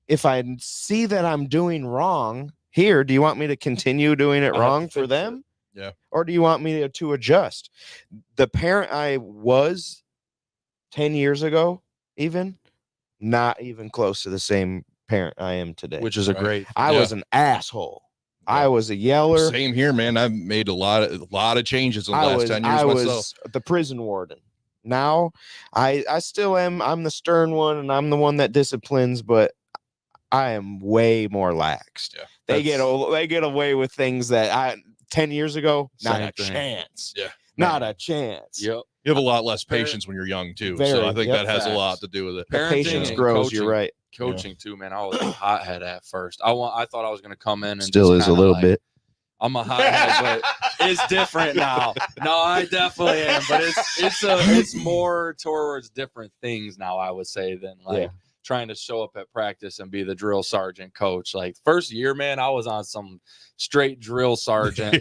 if I see that I'm doing wrong here, do you want me to continue doing it wrong for them? Yeah. Or do you want me to adjust? The parent I was 10 years ago, even not even close to the same parent I am today. Which is a great. I was an asshole. Yeah. I was a yeller. Same here, man. I've made a lot of changes in the last 10 years I myself. was the prison warden. Now I still am. I'm the stern one and I'm the one that disciplines, but I am way more laxed. Yeah. They get away with things that 10 years ago, not a chance. Yeah. Not a chance. Yep. You have a lot less patience when you're young too. So I think that has a lot to do with it. Patience grows, coaching, you're right. Coaching too, man. I was a hothead at first. I thought I was gonna come in and still is a little bit. I'm a hothead, but it's different now. No, I definitely am, but it's more towards different things now, I would say, than trying to show up at practice and be the drill sergeant coach. Like first year, man, I was on some straight drill sergeant.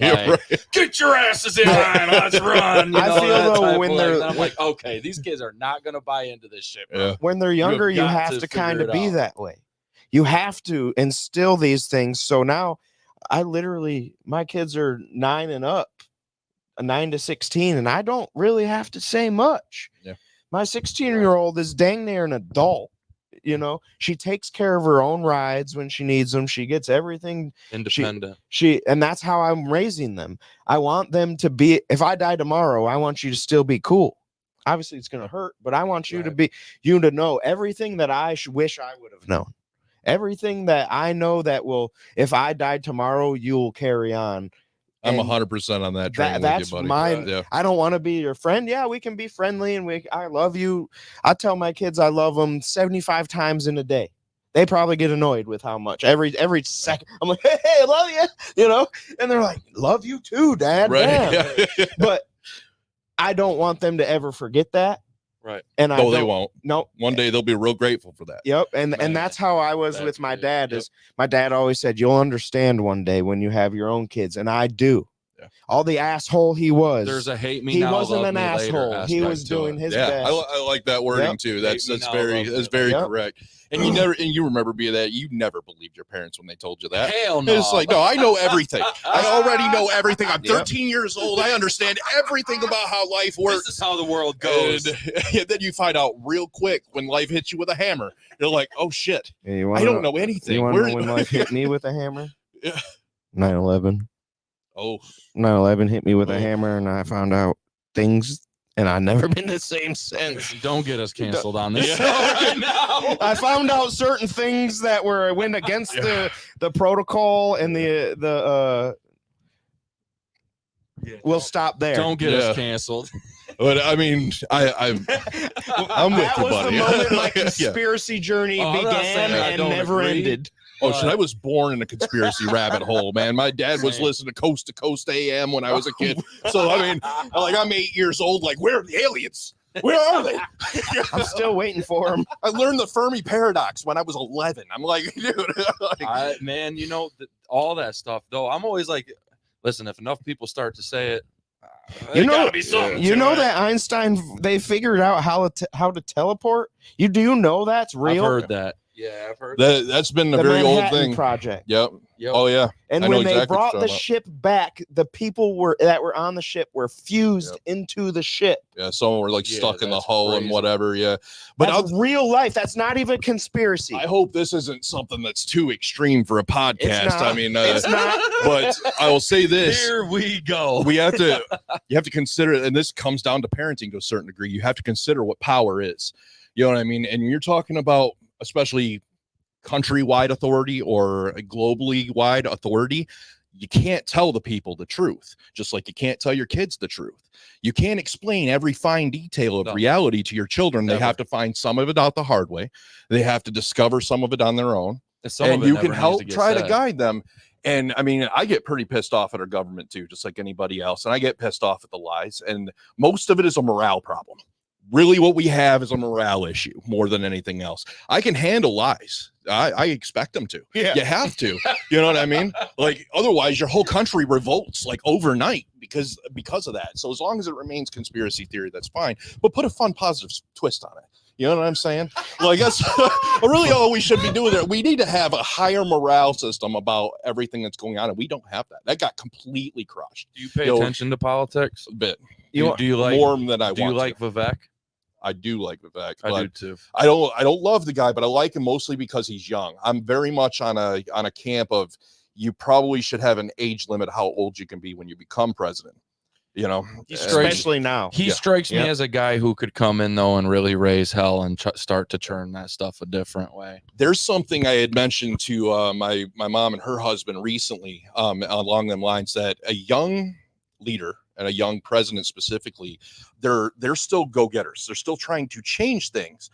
Get your asses in line, let's run. I feel though when I'm like, okay, these kids are not gonna buy into this shit, bro. Yeah. When they're younger, you have to kind of be that way. You have to instill these things. So now my kids are 9 and up, 9 to 16, and I don't really have to say much. Yeah. My 16-year-old is dang near an adult. You know, she takes care of her own rides when she needs them. She gets everything independent. And that's how I'm raising them. I want them to be, if I die tomorrow, I want you to still be cool. Obviously it's going to hurt, but I want you to know everything that I wish I would have known. Everything that I know that will, if I died tomorrow, you'll carry on. I'm 100% on that train. That's with you, buddy. mine. Yeah. I don't want to be your friend. Yeah, we can be friendly and I love you. I tell my kids I love them 75 times in a day. They probably get annoyed with how much every second. I'm like, hey, I love you, you know, and they're like, love you too, Dad. Right. Yeah. But I don't want them to ever forget that. Right. And they won't. No. One day they'll be real grateful for that. Yep. And that's how I was with my dad. Is my dad always said, you'll understand one day when you have your own kids. And I do. Yeah. All the asshole he was. There's a hate me. He now, wasn't an asshole. He was doing his best. I like that wording too. That's very correct. And you remember being that you never believed your parents when they told you that. Hell no. It's like, no, I know everything. I already know everything. I'm 13 years old. I understand everything about how life works. This is how the world goes. And then you find out real quick when life hits you with a hammer. You're like, oh shit. I don't know anything. You want to know when life hit me with a hammer? Yeah. 9/11. Oh. 9/11 hit me with a hammer, and I found out things. And I've never been the same since. Don't get us canceled on this show right now. I found out certain things that went against the protocol and the we'll stop there. Don't get us canceled. But I mean, I'm with you, buddy. That was the moment my conspiracy journey began and never ended. Oh, shit, I was born in a conspiracy rabbit hole, man. My dad was listening to Coast AM when I was a kid. So, I mean, I'm 8 years old. Like, where are the aliens? Where are they? I'm still waiting for them. I learned the Fermi paradox when I was 11. I'm like, dude. Man, you know, all that stuff, though, I'm always like, listen, if enough people start to say it, gotta be something. You know that Einstein, they figured out how to teleport? Do you know that's real? I've heard that. Yeah, I've heard that's been a very old thing. Project. Yep. Yep. Oh yeah. And when they brought the ship back, the people that were on the ship were fused into the ship. Yeah, some were like stuck in the hull and whatever. Yeah, but that's real life. That's not even conspiracy. I hope this isn't something that's too extreme for a podcast. It's not. I mean, it's not. But I will say this: here we go. You have to consider, and this comes down to parenting to a certain degree. You have to consider what power is. You know what I mean? And you're talking about, especially countrywide authority or a globally wide authority, you can't tell the people the truth, just like you can't tell your kids the truth. You can't explain every fine detail of reality to your children. They have to find some of it out the hard way. They have to discover some of it on their own. And you can help try to guide them. And I mean, I get pretty pissed off at our government too, just like anybody else. And I get pissed off at the lies. And most of it is a morale problem. Really, what we have is a morale issue more than anything else. I can handle lies. I expect them to. Yeah. You have to. You know what I mean? Like, otherwise, your whole country revolts like overnight because of that. So as long as it remains conspiracy theory, that's fine. But put a fun, positive twist on it. You know what I'm saying? Well, I guess really all we should be doing there. We need to have a higher morale system about everything that's going on, and we don't have that. That got completely crushed. Do you pay attention to politics? A bit. Do you like more than I want? Do you like Vivek? I do like Vivek. I do too. I don't love the guy, but I like him mostly because he's young. I'm very much on a camp of you probably should have an age limit how old you can be when you become president. You know, especially now. He strikes me as a guy who could come in though and really raise hell and start to churn that stuff a different way. There's something I had mentioned to my mom and her husband recently along them lines, that a young leader and a young president specifically, they're still go-getters. They're still trying to change things.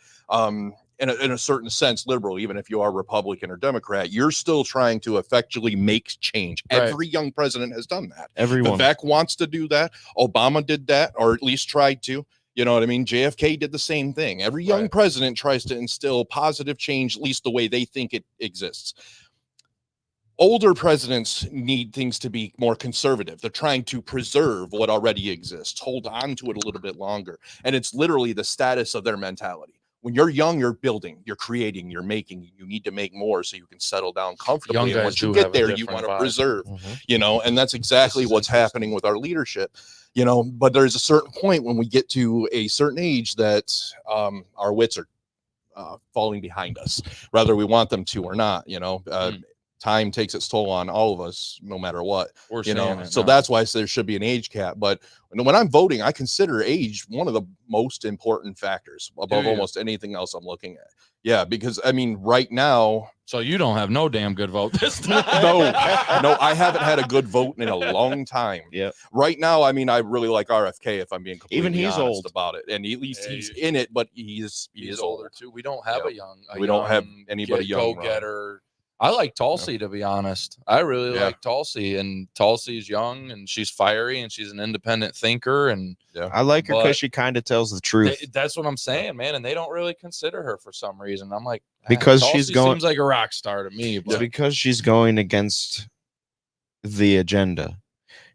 In a certain sense, liberal, even if you are Republican or Democrat, you're still trying to effectively make change. Right. Every young president has done that. Everyone. Vivek wants to do that. Obama did that, or at least tried to. You know what I mean? JFK did the same thing. Every young president tries to instill positive change, at least the way they think it exists. Older presidents need things to be more conservative. They're trying to preserve what already exists, hold on to it a little bit longer. And it's literally the status of their mentality. When you're young, you're building, you're creating, you're making. You need to make more so you can settle down comfortably. And once you get there, you want to preserve, you know, and that's exactly what's happening with our leadership, you know. But there's a certain point when we get to a certain age that our wits are falling behind us, whether we want them to or not, you know. Time takes its toll on all of us, no matter what, you know. So that's why there should be an age cap. But when I'm voting, I consider age one of the most important factors above almost anything else I'm looking at. Yeah, because I mean, right now. So you don't have no damn good vote this time. No, I haven't had a good vote in a long time. Yeah. Right now, I mean, I really like RFK. If I'm being completely honest old about it, and at least he's in it, but he is older too. We don't have we don't have anybody young. Go-getter. I like Tulsi, to be honest. I really like Tulsi, and Tulsi's young and she's fiery and she's an independent thinker. And I like her because she kind of tells the truth. That's what I'm saying, man. And they don't really consider her for some reason. I'm like, because Tulsi she's going, seems like a rock star to me. But because she's going against the agenda.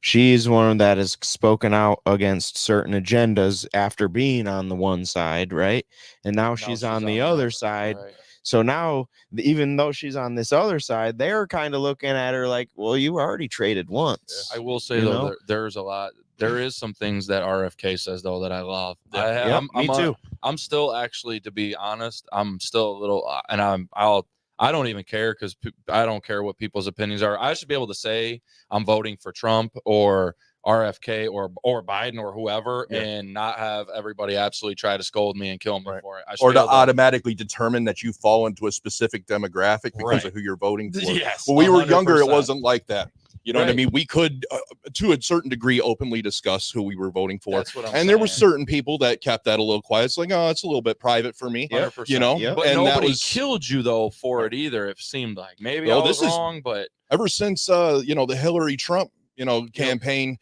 She's one that has spoken out against certain agendas after being on the one side, right? And now she's on the other side. Right. So now, even though she's on this other side, they're kind of looking at her like, well, you already traded once. I will say, though, there's a lot. There is some things that RFK says, though, that I love. Me too. I'm still, actually, to be honest, I'm still a little, and I don't even care, because I don't care what people's opinions are. I should be able to say I'm voting for Trump or RFK or Biden or whoever, and not have everybody absolutely try to scold me and kill me for it. Or to automatically determine that you fall into a specific demographic because of who you're voting for. Yes, when we were younger, it wasn't like that. You know what I mean? We could, to a certain degree, openly discuss who we were voting for. That's what I'm saying. There were certain people that kept that a little quiet. It's like, oh, it's a little bit private for me. 100%. You know? But and nobody killed you, though, for it either, it seemed like. Maybe I was wrong, but... Ever since, the Hillary Trump, campaign...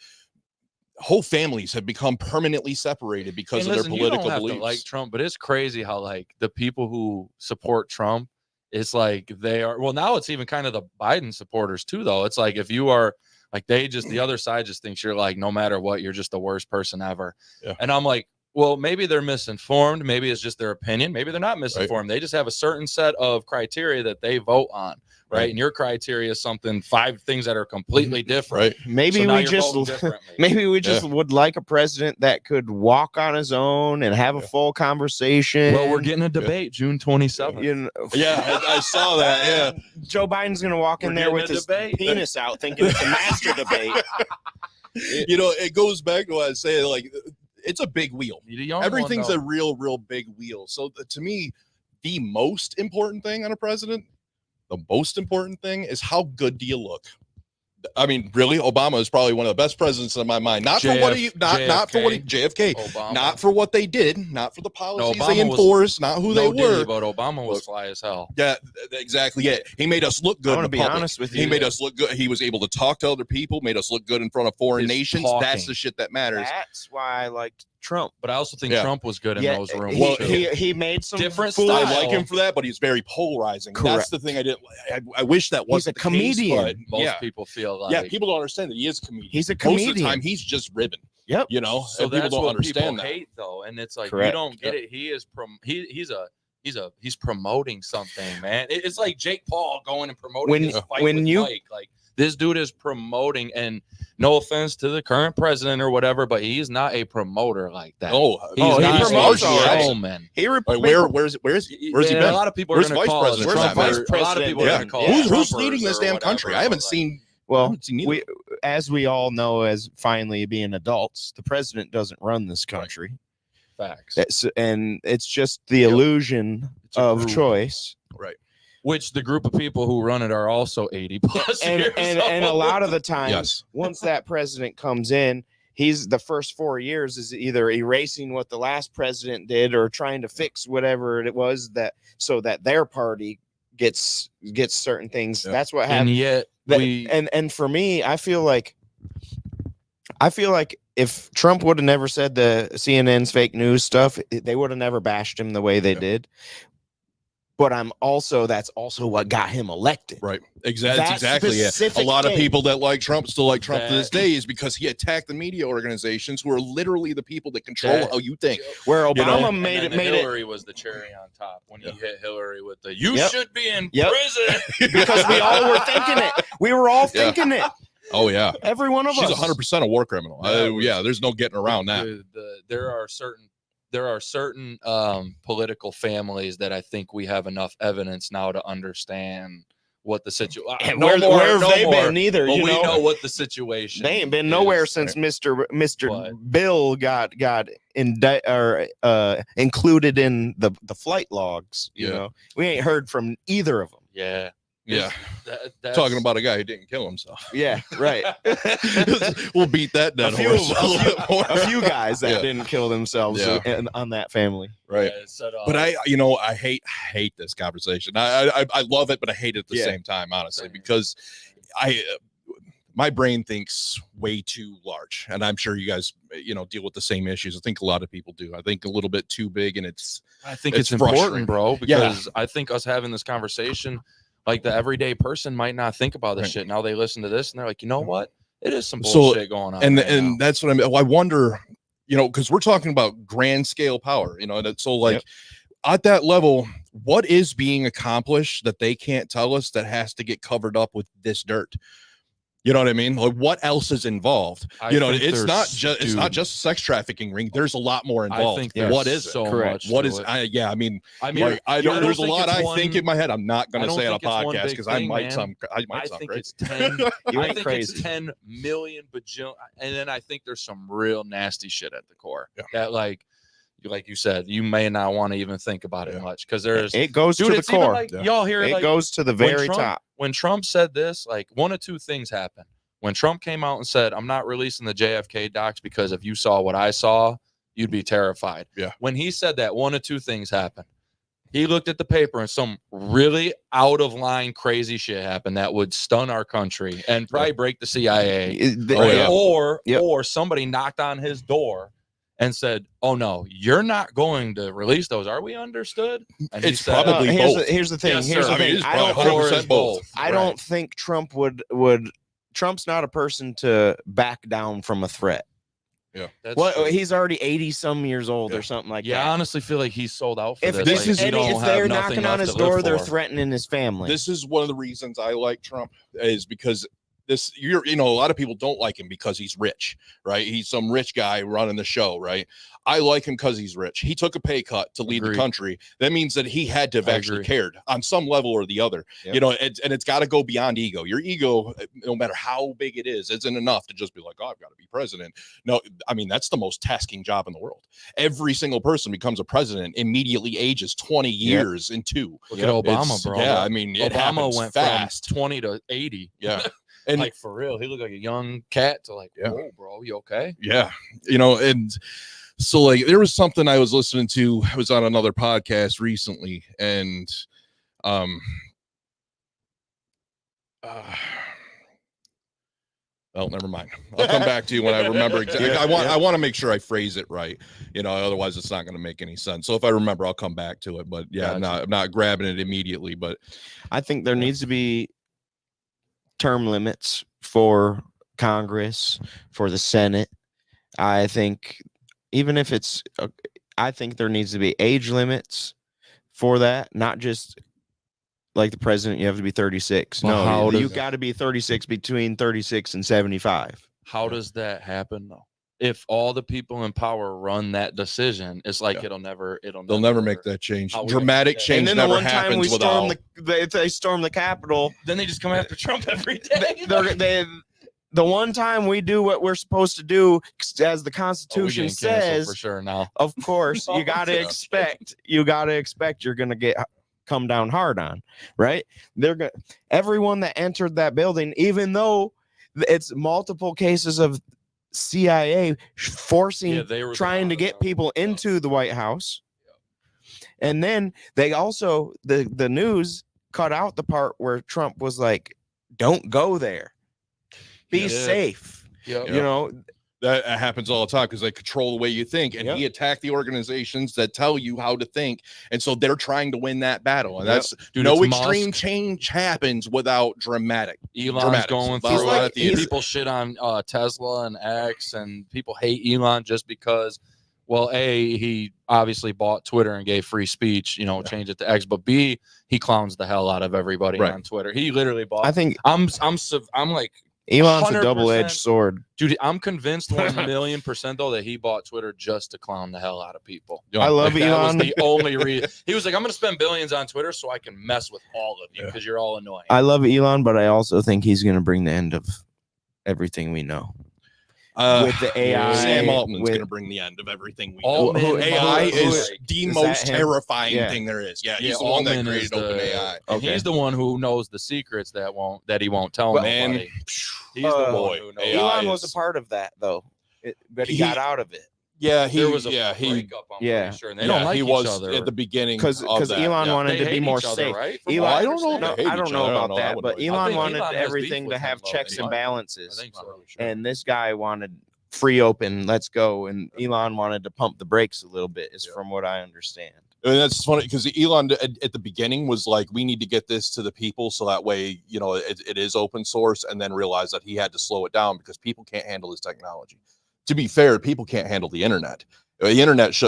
whole families have become permanently separated because of their political you don't beliefs. Have to like Trump, but it's crazy how like the people who support Trump, it's like they are. Well, now it's even kind of the Biden supporters too, though. It's like if you are like the other side just thinks you're like no matter what, you're just the worst person ever. Yeah. And I'm like, well, maybe they're misinformed. Maybe it's just their opinion. Maybe they're not misinformed. They just have a certain set of criteria that they vote on. right? And your criteria is something 5 things that are completely different. Right. Maybe So we just would like a president that could walk on his own and have a full conversation. Well, we're getting a debate June 27th. You know, I saw that. Yeah. Joe Biden's gonna walk in there with his penis out, thinking it's a master debate. You know, it goes back to what I say. Like, it's a big wheel. Everything's a real big wheel. So to me, the most important thing on a president, the most important thing is how good do you look? I mean, really, Obama is probably one of the best presidents in my mind. Not for what he, not for what he, JFK, Obama. not for what they did, not for the policies No, they enforced, not who they were. But Obama was fly as hell. Yeah, exactly. Yeah, he made us look good. I want to be honest with you. He made us look good. He was able to talk to other people, made us look good in front of foreign nations. Talking. That's the shit that matters. That's why I liked Trump. But I also think Trump was good in those rooms. Well, too. he made some different style. I like him for that, but he's very polarizing. Correct. That's the thing I didn't. I wish that was a comedian. Case, Most people feel like people don't understand that he is a comedian. He's a comedian. Most of the time, he's just ribbing. Yep. You know, so and people that's don't what understand people that. hate though, and it's like Correct. you don't get it. He is he's promoting something, man. It's like Jake Paul going and promoting his fight with Mike. Like this dude is promoting, and no offense to the current president or whatever, but he's not a promoter like that. he not promotes a all right. showman. Where's he been? A lot of people are going to call us Trump. A lot of people are going to call us Who's Trumpers leading this or damn whatever, country? I haven't seen. Well, as we all know, as finally being adults, the president doesn't run this country. Facts. And it's just the illusion of choice. Right. Which the group of people who run it are also 80 plus years and a lot of the time, Yes. once that president comes in, he's the first 4 years is either erasing what the last president did or trying to fix whatever it was that so that their party gets certain things. Yeah. That's what happened. And yet and for me, I feel like if Trump would have never said the CNN's fake news stuff, they would have never bashed him the way they did. But that's also what got him elected. Right. Exactly. Yeah. A lot of people that like Trump still like Trump to this day is because he attacked the media organizations who are literally the people that control how you think. Where Obama made Hillary was the cherry on top when he hit Hillary with the "you should be in prison" because we all were thinking it. We were all thinking it. Oh yeah, every one of us. She's 100% a war criminal. There's no getting around that. There are certain political families that I think we have enough evidence now to understand what the situation. Where have they been? Either, but we know what the situation. They ain't been nowhere since Mr. Bill got included in the flight logs. You know, we ain't heard from either of them. Yeah. Yeah, talking about a guy who didn't kill himself. Yeah, right. We'll beat that dead horse. A few guys that didn't kill themselves on that family. Right. But I hate this conversation. I love it, but I hate it at the same time, honestly, because my brain thinks way too large, and I'm sure you guys deal with the same issues. I think a lot of people do. I think a little bit too big, and I think it's important, bro, because I think us having this conversation. Like the everyday person might not think about this shit. Now they listen to this and they're like, you know what? It is some bullshit going on. And that's what I wonder, because we're talking about grand scale power, and so like at that level, what is being accomplished that they can't tell us that has to get covered up with this dirt? You know what I mean? Like what else is involved? It's not just a sex trafficking ring. There's a lot more involved. I think what is so correct? Much what is? it. I don't. There's a lot I think in my head. I'm not going to say on a podcast because I might sound crazy. It's 10. I think it's 10 million bajillion, and then I think there's some real nasty shit at the core that like you said, you may not want to even think about it much because it goes to the core. Like, y'all hear it goes to the very top. When Trump said this, like one of two things happened. When Trump came out and said, "I'm not releasing the JFK docs because if you saw what I saw, you'd be terrified." Yeah. When he said that, one of two things happened. He looked at the paper and some really out of line crazy shit happened that would stun our country and probably break the CIA. Or somebody knocked on his door and said, "Oh no, you're not going to release those. Are we understood?" And it's probably both. Here's the thing. Yes, here's the thing. I don't 100% both. I don't think Trump would. Trump's not a person to back down from a threat. Yeah. Well, he's already 80 some years old or something like that. I honestly feel like he's sold out for If this. if they're knocking on his door, they're threatening his family. This is one of the reasons I like Trump, is because a lot of people don't like him because he's rich, right? He's some rich guy running the show, right? I like him because he's rich. He took a pay cut to lead the country. That means that he had to have actually cared on some level or the other, and it's got to go beyond ego. Your ego, no matter how big it is, isn't enough to just be like, oh, I've got to be president. No, I mean, that's the most tasking job in the world. Every single person becomes a president immediately ages 20 years in 2. Look at Obama, bro. Yeah, I mean, Obama went fast. from 20 to 80. Yeah. And like, for real, he looked like a young cat to like, whoa, bro, you okay? Yeah. And so like there was something I was listening to. I was on another podcast recently, and well, never mind. I'll come back to you when I remember exactly. I want to make sure I phrase it right. Otherwise it's not going to make any sense. So if I remember, I'll come back to it. But I'm not grabbing it immediately. But I think there needs to be term limits for Congress, for the Senate. I think even if it's, I think there needs to be age limits for that, not just like the president, you have to be 36. Well, no, you got to be 36 between 36 and 75. How does that happen though? If all the people in power run that decision, it's like they'll never make that change. Dramatic change. And then never the one time happens we storm they storm the Capitol, then they just come after Trump every day. The one time we do what we're supposed to do, as the Constitution says, for sure. Now, of course, you got to expect you're going to get come down hard on, right? Everyone that entered that building, even though it's multiple cases of CIA forcing, trying to get people into the White House. And then they also, the news cut out the part where Trump was like, don't go there. Be safe. That happens all the time because they control the way you think, and he attacked the organizations that tell you how to think, and so they're trying to win that battle. And that's no extreme change happens without dramatic. Elon's going through people shit on Tesla and X, and people hate Elon just because, well, A, he obviously bought Twitter and gave free speech, change it to X, but B, he clowns the hell out of everybody on Twitter. He literally bought. I think I'm like. Elon's a double-edged sword. Dude, I'm convinced 1,000,000% though that he bought Twitter just to clown the hell out of people. I love Elon. That was the only reason. He was like, I'm going to spend billions on Twitter so I can mess with all of you because you're all annoying. I love Elon, but I also think he's going to bring the end of everything we know. With the AI, Sam Altman's going to bring the end of everything we know. AI is the most terrifying thing there is. Yeah, he's the one that created OpenAI. Okay. He's the one who knows the secrets that he won't tell nobody. He's the boy. Elon was a part of that though, but he got out of it. Yeah, there was a breakup. I'm sure. And they don't like he each was other at the beginning because Elon wanted to be more safe. Right? Elon, I don't know. I don't know about that, but Elon wanted everything to have checks and balances. I think so. And this guy wanted free open, let's go, and Elon wanted to pump the brakes a little bit, is from what I understand. And that's funny because Elon at the beginning was like, we need to get this to the people so that way, it is open source, and then realized that he had to slow it down because people can't handle his technology. To be fair, people can't handle the internet. The internet, if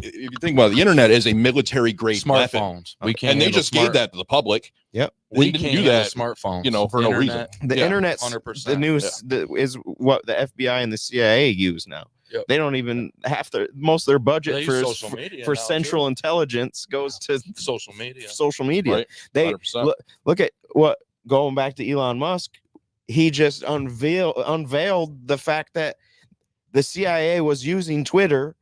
you think about it, the internet is a military grade smartphones. We can't, and they just gave that to the public. Yep, we didn't do that. Smartphones, for no reason. The internet's 100%. The news is what the FBI and the CIA use now. Yep. They don't even most of their budget for central intelligence goes to social media. Right. They look at going back to Elon Musk. He just unveiled the fact that the CIA was using Twitter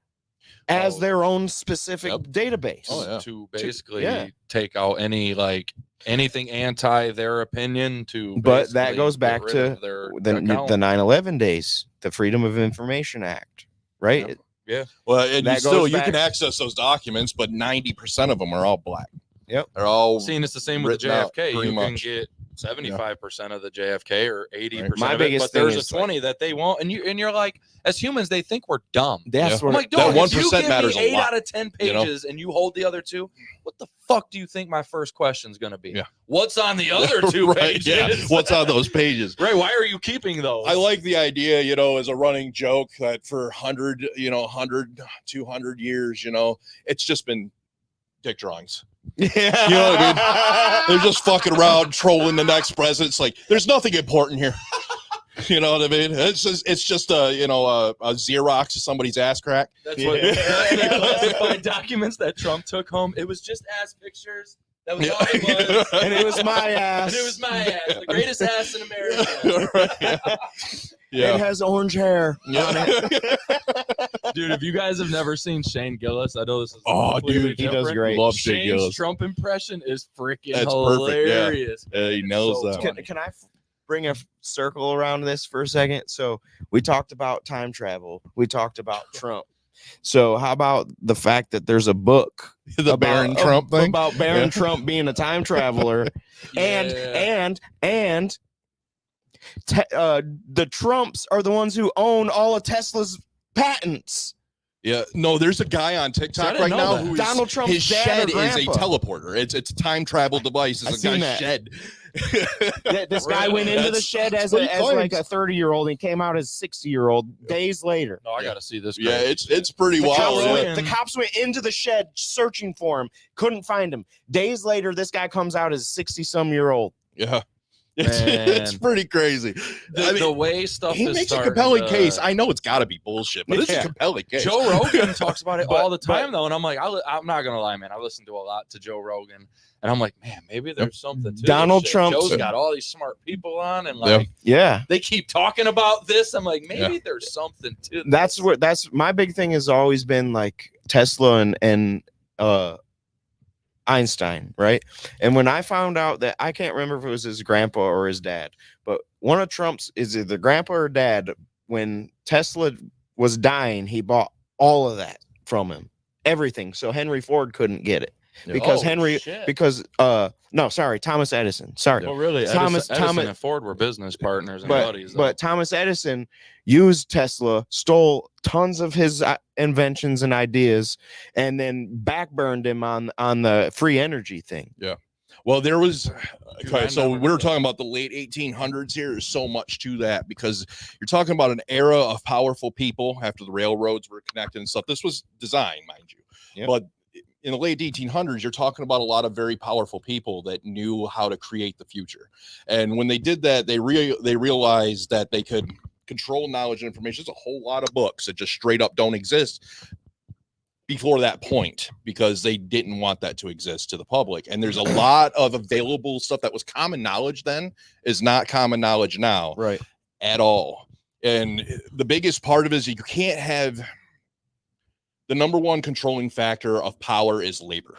as their own specific database to basically take out anything anti their opinion but that goes back to the 9/11 days, the Freedom of Information Act, right? Yeah. Well, and you can access those documents, but 90% of them are all black. Yep. They're all it's the same with the JFK. You can get 75% of the JFK or 80%. My of it, biggest but there's thing a is 20 that they won't, and you're like, as humans, they think we're dumb. That's I'm what like, that dog, if you 1% give matters me a 8 lot, out of 10 you know? pages and you hold the other 2, what the fuck do you think my first question's gonna be? Yeah. What's on the other 2 pages? Yeah. What's on those pages? Ray, why are you keeping those? I like the idea, as a running joke that for 100, 200 years, it's just been dick drawings. Yeah. You know what I mean? They're just fucking around trolling the next president. It's like, there's nothing important here. You know what I mean? It's just a Xerox of somebody's ass crack. That's what the classified documents that Trump took home. It was just ass pictures. That was all it was. And it was my ass. And it was my ass. The greatest ass in America. Yeah. It has orange hair. Yeah. Dude, if you guys have never seen Shane Gillis, I know this is Dude, he does great. Love Shane Shane's Gillis. Trump impression is freaking That's perfect, yeah. hilarious. He knows So that. funny. Can I bring a circle around this for a second? So we talked about time travel. We talked about Trump. So how about the fact that there's a book The Baron Trump thing? about Baron Trump being a time traveler, and the Trumps are the ones who own all of Tesla's patents. Yeah, no, there's a guy on TikTok didn't right know now that. who is, Donald Trump's his dad shed or is a grandpa. teleporter. It's a time travel device. I've It's a seen guy's that. shed. This guy went into the That's- shed that's as what he like claims. a 30-year-old and came out as 60-year-old days later. No, I gotta see this. Yeah, guy. it's pretty wild. Yeah. The cops went into the shed searching for him, couldn't find him. Days later, this guy comes out as 60-some-year-old. Yeah. It's Man. pretty crazy. The way stuff He is makes a starting compelling to- case. I know it's got to be bullshit, but it's Yeah. a compelling case. Joe Rogan talks about it But- all the time, though, and I'm like, I'm not gonna lie, man. I listen to a lot to Joe Rogan, and I'm like, man, maybe there's something to Donald this shit. Trump- Joe's got all these smart people on, and like Yeah. they keep talking about this. I'm like, maybe there's something to this. That's my big thing has always been like Tesla and Einstein, right? And when I found out that, I can't remember if it was his grandpa or his dad, but one of Trump's is either grandpa or dad. When Tesla was dying, he bought all of that from him, everything. So Henry Ford couldn't get it because Thomas Edison. Sorry. Well, really, Thomas Edison and Ford were business partners and buddies. though. But Thomas Edison used Tesla, stole tons of his inventions and ideas, and then backburned him on the free energy thing. Well, there was I so never we're knew talking about the late 1800s here. There's so much to that because you're talking about an era of powerful people after the railroads were connected and stuff. This was designed, mind you. Yep. But in the late 1800s, you're talking about a lot of very powerful people that knew how to create the future. And when they did that, they realized that they could control knowledge and information. There's a whole lot of books that just straight up don't exist before that point because they didn't want that to exist to the public. And there's a lot of available stuff that was common knowledge then is not common knowledge now Right. at all. And the biggest part of it is you can't have the number one controlling factor of power is labor.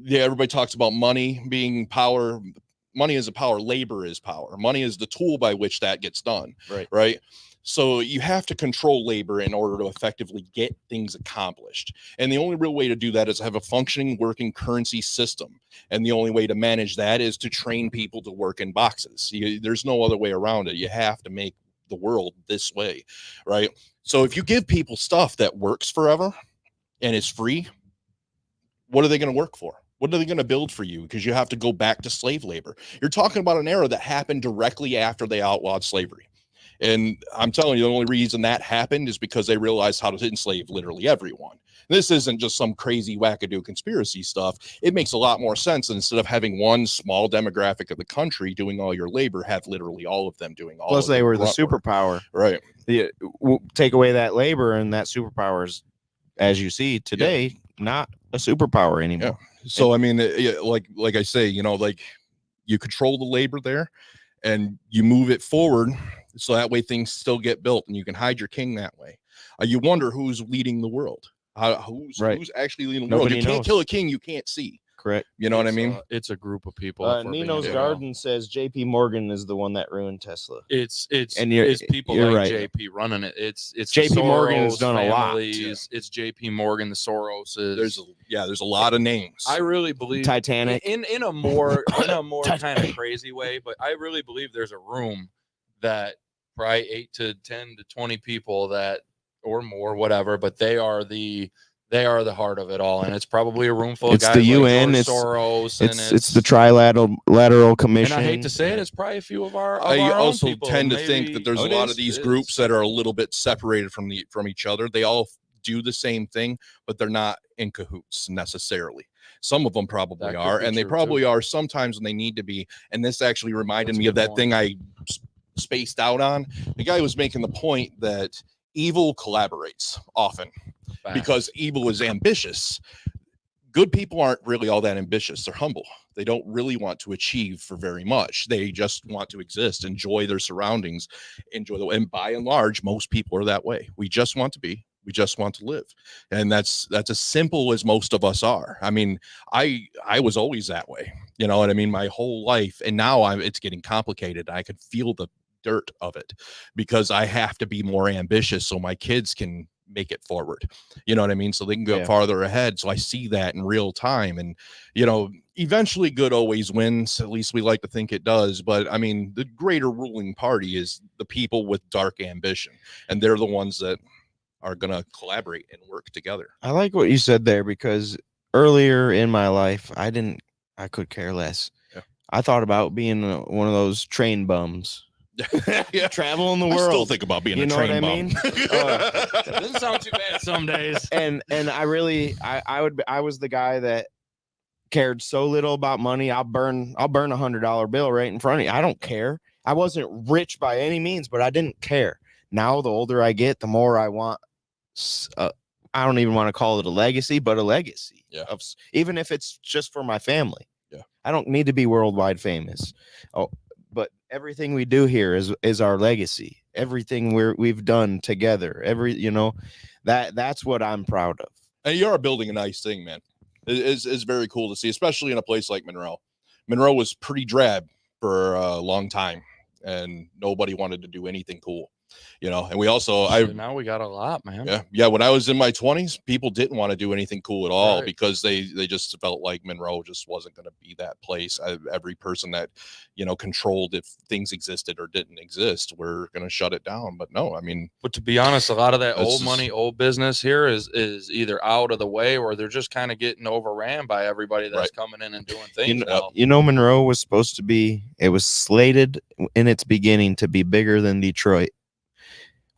Yeah, everybody talks about money being power. Money is a power, labor is power. Money is the tool by which that gets done. Right. So you have to control labor in order to effectively get things accomplished. And the only real way to do that is to have a functioning, working currency system. And the only way to manage that is to train people to work in boxes. There's no other way around it. You have to make the world this way, right? So if you give people stuff that works forever and is free, what are they going to work for? What are they going to build for you? Because you have to go back to slave labor. You're talking about an era that happened directly after they outlawed slavery. And I'm telling you, the only reason that happened is because they realized how to enslave literally everyone. This isn't just some crazy wackadoo conspiracy stuff. It makes a lot more sense. Instead of having one small demographic of the country doing all your labor, have literally all of them doing all Plus, of they the were the grunt work. superpower. Right. Take away that labor, and that superpower is, as you see today, not a superpower anymore. So, I mean, like I say, like you control the labor there and you move it forward. So that way things still get built and you can hide your king that way. You wonder who's leading the world. Who's actually leading the world. You can't kill a king you can't see. correct. You know what I mean? It's a group of people. if we're being Nino's real. Garden says J.P. Morgan is the one that ruined Tesla. It's people you're like right. JP running it. It's JP the Morgan has Soros done a lot. families. It's JP Morgan, the Soroses. There's a lot of names. I really believe Titanic in a more kind of crazy way, but I really believe there's a room that probably 8 to 10 to 20 people that or more, whatever, but they are the heart of it all, and it's probably a room full of guys the UN, like George Soros, and it's the Trilateral Commission. And I hate to say it, it's probably a few of our. I our also own people. tend to think that there's a lot of these groups that are a little bit separated from each other. They all do the same thing, but they're not in cahoots necessarily. Some of them probably are, and they probably are sometimes when they need to be. And this actually reminded me of that thing I spaced out on. The guy was making the point that evil collaborates often because evil is ambitious. Good people aren't really all that ambitious. They're humble. They don't really want to achieve for very much. They just want to exist, enjoy their surroundings, and by and large, most people are that way. We just want to be. We just want to live. And that's as simple as most of us are. I mean, I was always that way. You know what I mean? My whole life. And now it's getting complicated. I can feel the dirt of it because I have to be more ambitious so my kids can make it forward. You know what I mean? So they can go farther ahead. So I see that in real time. And, you know, eventually good always wins. At least we like to think it does. But I mean, the greater ruling party is the people with dark ambition. And they're the ones that are going to collaborate and work together. I like what you said there because earlier in my life, I could care less. Yeah. I thought about being one of those train bums. Travel in the world. I still think about being a train bum. Doesn't sound too bad some days. And I was the guy that cared so little about money. I'll burn $100 bill right in front of you. I don't care. I wasn't rich by any means, but I didn't care. Now, the older I get, the more I want. I don't even want to call it a legacy, but a legacy. Yeah. Even if it's just for my family. Yeah. I don't need to be worldwide famous. But everything we do here is our legacy. Everything we've done together. That's what I'm proud of. And you are building a nice thing, man. It's very cool to see, especially in a place like Monroe. Monroe was pretty drab for a long time, and nobody wanted to do anything cool. You know, and we also now we got a lot, man. Yeah. When I was in my 20s, people didn't want to do anything cool at all because they just felt like Monroe just wasn't going to be that place. Every person that, you know, controlled if things existed or didn't exist, we're going to shut it down. But no, I mean, but to be honest, a lot of that old money, old business here is either out of the way or they're just kind of getting overran by everybody that's coming in and doing things. Monroe was supposed to be. It was slated in its beginning to be bigger than Detroit.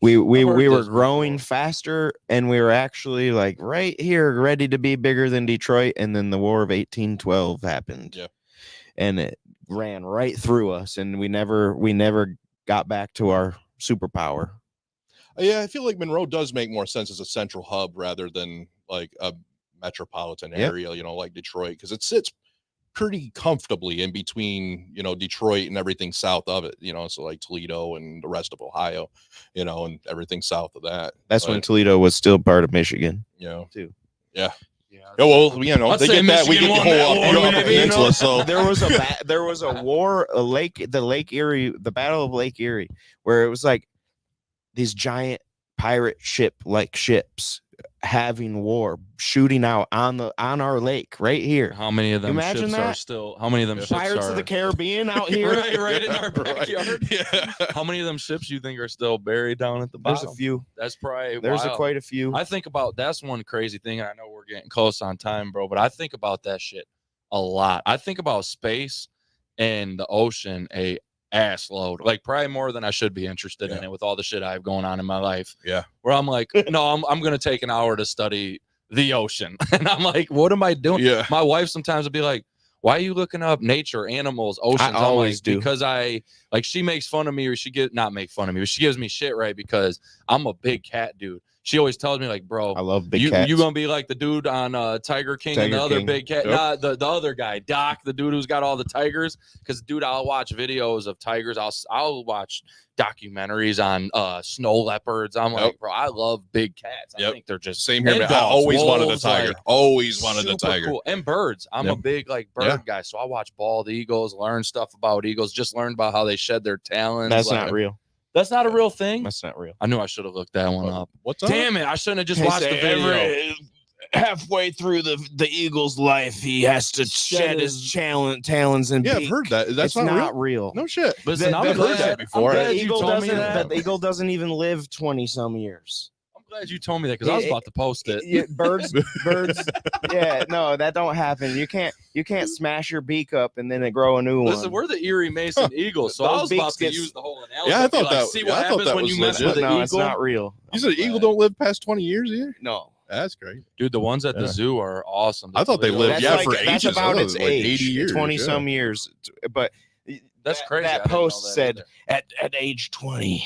We were growing faster, and we were actually like right here, ready to be bigger than Detroit. And then the War of 1812 happened, and it ran right through us, and we never got back to our superpower. Yeah, I feel like Monroe does make more sense as a central hub rather than like a metropolitan area, you know, like Detroit, because it sits pretty comfortably in between, you know, Detroit and everything south of it, you know, so like Toledo and the rest of Ohio, you know, and everything south of that. That's when Toledo was still part of Michigan, you know, too. Yeah. Well, you know, they get that. We get the whole upper peninsula. So there was a war, the Battle of Lake Erie, where it was like these giant pirate ships having war, shooting out on our lake right here. How many of them ships are still? How many of them ships Pirates of the Caribbean out here, right in our backyard? Yeah. How many of them ships you think are still buried down at the bottom? There's a few. That's probably quite a few. I think about that's one crazy thing. I know we're getting close on time, bro, but I think about that shit a lot. I think about space and the ocean a ass load, like probably more than I should be interested in it with all the shit I have going on in my life. Yeah. Where I'm like, no, I'm going to take an hour to study the ocean. And I'm like, what am I doing? Yeah. My wife sometimes will be like, why are you looking up nature, animals, oceans? I always do. Because she makes fun of me, or not make fun of me, but she gives me shit, right? Because I'm a big cat dude. she always tells me like, bro, I love big cats. You gonna be like the dude on Tiger King and the other big cat, not the other guy, Doc, the dude who's got all the tigers. Because dude, I'll watch videos of tigers. I'll watch documentaries on snow leopards. I'm like, bro, I love big cats. I think they're just same here. Man. I always wanted a tiger. Like, always wanted a tiger. Cool. And birds. I'm a big like bird guy, so I watch bald eagles, learn stuff about eagles, just learn about how they shed their talons. That's not real. That's not a real thing. That's not real. I knew I should have looked that one up. What's up? Damn it! I shouldn't have just watched the video. Halfway through the eagle's life, he has to shed his talons and I've heard that. That's not real. No shit. Listen, I've heard that before. The eagle doesn't even live 20 some years. I'm glad you told me that because I was about to post it. Birds. Yeah, no, that don't happen. You can't smash your beak up and then it grow a new one. Listen, we're the Erie Mason Eagles, so I was about to use the whole analogy. Yeah, I thought that. See what happens when you mess with an eagle. No, it's not real. You said eagle don't live past 20 years either? No. That's great. Dude, the ones at the zoo are awesome. I thought they lived for ages. That's about its like age, 80 years, 20 some years. But that's crazy. That post said at age 20,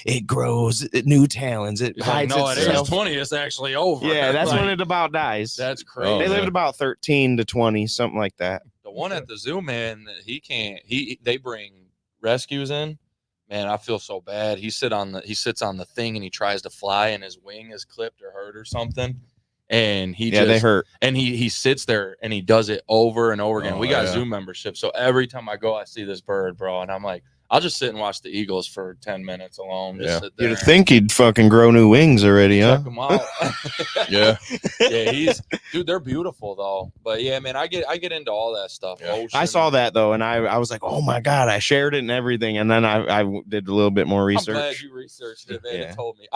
it grows new talons. It hides at itself. age 20, it's actually over. Yeah, that's when it about dies. That's crazy. They lived about 13 to 20, something like that. The one at the zoo, man, they bring rescues in. Man, I feel so bad. He sits on the thing and he tries to fly and his wing is clipped or hurt or something. And they hurt. And he sits there and he does it over and over again. We got zoo membership. So every time I go, I see this bird, bro. And I'm like, I'll just sit and watch the Eagles for 10 minutes alone. Just sit there. You'd think he'd fucking grow new wings already, huh? Check them out. Yeah. Dude, they're beautiful though. But yeah, man, I get into all that stuff. Yeah. I saw that though, and I was like, oh my God, I shared it and everything. And then I did a little bit more research. I'm glad you researched it, man. It told me.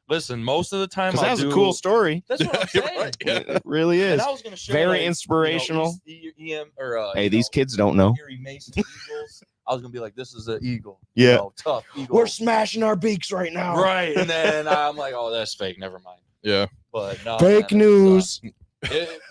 Listen, most of the time that was a cool story. That's what I'm saying. Right. It really is. And I was gonna share, very inspirational. Hey, these kids don't know. Erie Mason Eagles. I was gonna be like, this is an eagle. Yeah. Tough eagle. We're smashing our beaks right now. Right. And then I'm like, oh, that's fake. Never mind. Yeah. But no, fake news.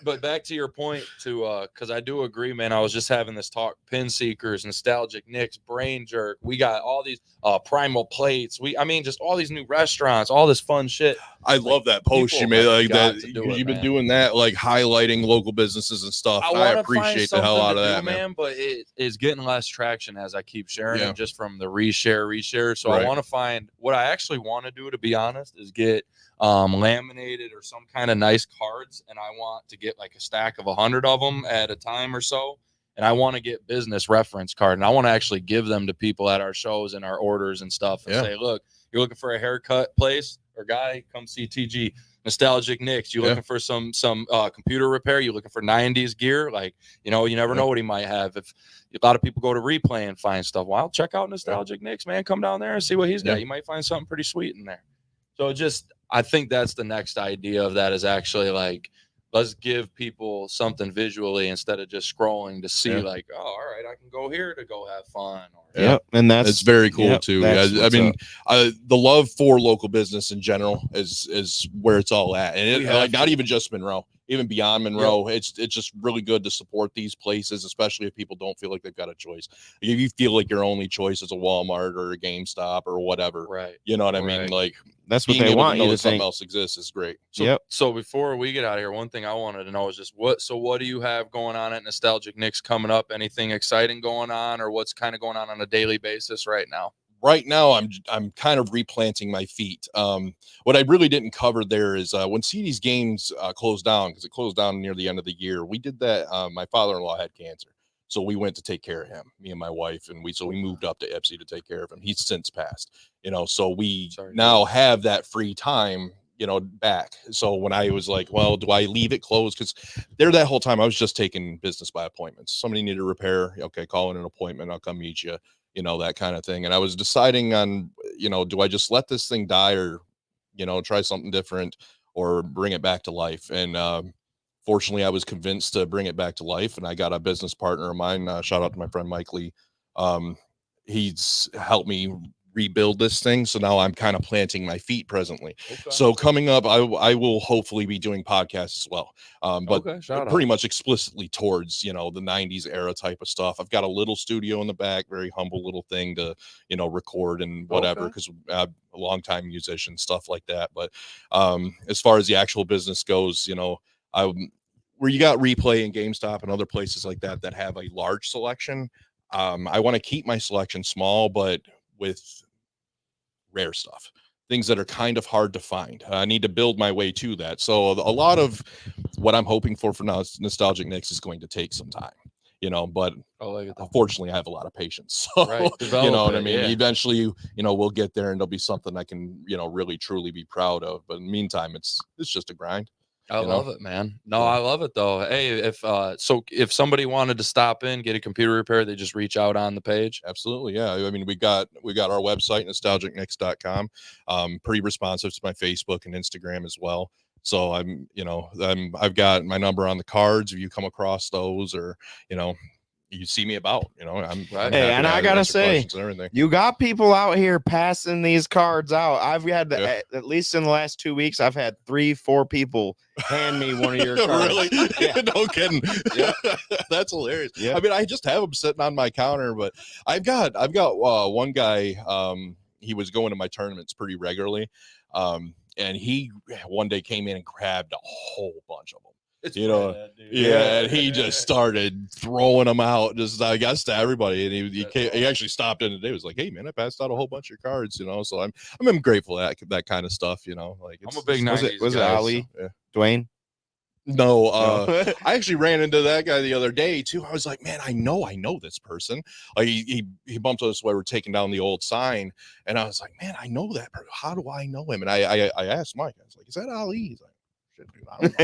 But back to your point, because I do agree, man. I was just having this talk. Pin Seekers, Nostalgic Nicks, BrainJerk. We got all these Primal Plates. Just all these new restaurants, all this fun shit. I love that post you made, like that. You've been doing that, like highlighting local businesses and stuff. I appreciate the hell out of that, man. But it is getting less traction as I keep sharing it, just from the reshare. So I want to find what I actually want to do. To be honest, is get laminated or some kind of nice cards, and I want to get like a stack of 100 of them at a time or so, and I want to get business reference card, and I want to actually give them to people at our shows and our orders and stuff, and say, look, you're looking for a haircut place or guy, come see TG. Nostalgic Nicks, you looking for some computer repair, you looking for 90s gear, like, you never know what he might have. If a lot of people go to Replay and find stuff, well, check out Nostalgic Nicks, man. Come down there and see what he's got. You might find something pretty sweet in there. So I think that's the next idea of that, is actually like, let's give people something visually instead of just scrolling to see like, oh, all right, I can go here to go have fun. And it's very cool too. I mean, the love for local business in general is where it's all at, and not even just Monroe, even beyond Monroe. It's just really good to support these places, especially if people don't feel like they've got a choice. If you feel like your only choice is a Walmart or a GameStop or whatever, you know what I mean? Like, that's what they want you to think. Something else exists is great. So before we get out of here, one thing I wanted to know is just what do you have going on at Nostalgic Nicks coming up? Anything exciting going on, or what's kind of going on a daily basis right now? Right now, I'm kind of replanting my feet. What I really didn't cover there is when CD's Games closed down, because it closed down near the end of the year. We did that. My father-in-law had cancer, so we went to take care of him, me and my wife, and we moved up to Ipsy to take care of him. He's since passed, so we now have that free time, back. So when I was like, well, do I leave it closed? Because that whole time I was just taking business by appointments. Somebody needed a repair. Okay, call in an appointment. I'll come meet you, that kind of thing. And I was deciding on, do I just let this thing die, or, try something different, or bring it back to life? And fortunately, I was convinced to bring it back to life. And I got a business partner of mine. Shout out to my friend Mike Lee. He's helped me rebuild this thing. So now I'm kind of planting my feet presently. Okay. So coming up, I will hopefully be doing podcasts as well. But pretty much explicitly towards, the 90s era type of stuff. I've got a little studio in the back, very humble little thing to, record and whatever, because I'm a longtime musician, stuff like that. But as far as the actual business goes, where you got Replay and GameStop and other places like that have a large selection. I want to keep my selection small, but with rare stuff, things that are kind of hard to find. I need to build my way to that. So a lot of what I'm hoping for Nostalgic Nicks is going to take some time, but unfortunately I have a lot of patience. So, you know what I mean? Yeah. Eventually, we'll get there and there'll be something I can, really truly be proud of. But in the meantime, it's just a grind. I love it, man. No, I love it though. Hey, if somebody wanted to stop in, get a computer repair, they just reach out on the page. Absolutely. Yeah. I mean, we got our website, nostalgicnicks.com. Pretty responsive to my Facebook and Instagram as well. So I've got my number on the cards. If you come across those, or, you see me about, I'm right. Hey, and I gotta say, you got people out here passing these cards out. I've had at least in the last 2 weeks, I've had 3-4 people hand me one of your cards. Really? Yeah. No kidding. Yeah. That's hilarious. Yeah. I mean, I just have them sitting on my counter, but I've got one guy. He was going to my tournaments pretty regularly, and he one day came in and grabbed a whole bunch of them. And he just started throwing them out, just I guess to everybody. And he actually stopped in today. Was like, "Hey man, I passed out a whole bunch of cards, So I'm grateful for that kind of stuff, Like I'm a big 90s. Was it Ali? So, Dwayne? No, I actually ran into that guy the other day too. I was like, man, I know this person. Like he bumped us while we were taking down the old sign, and I was like, man, I know that person. How do I know him? And I asked Mike. I was like, is that Ali? He's like, dude, I don't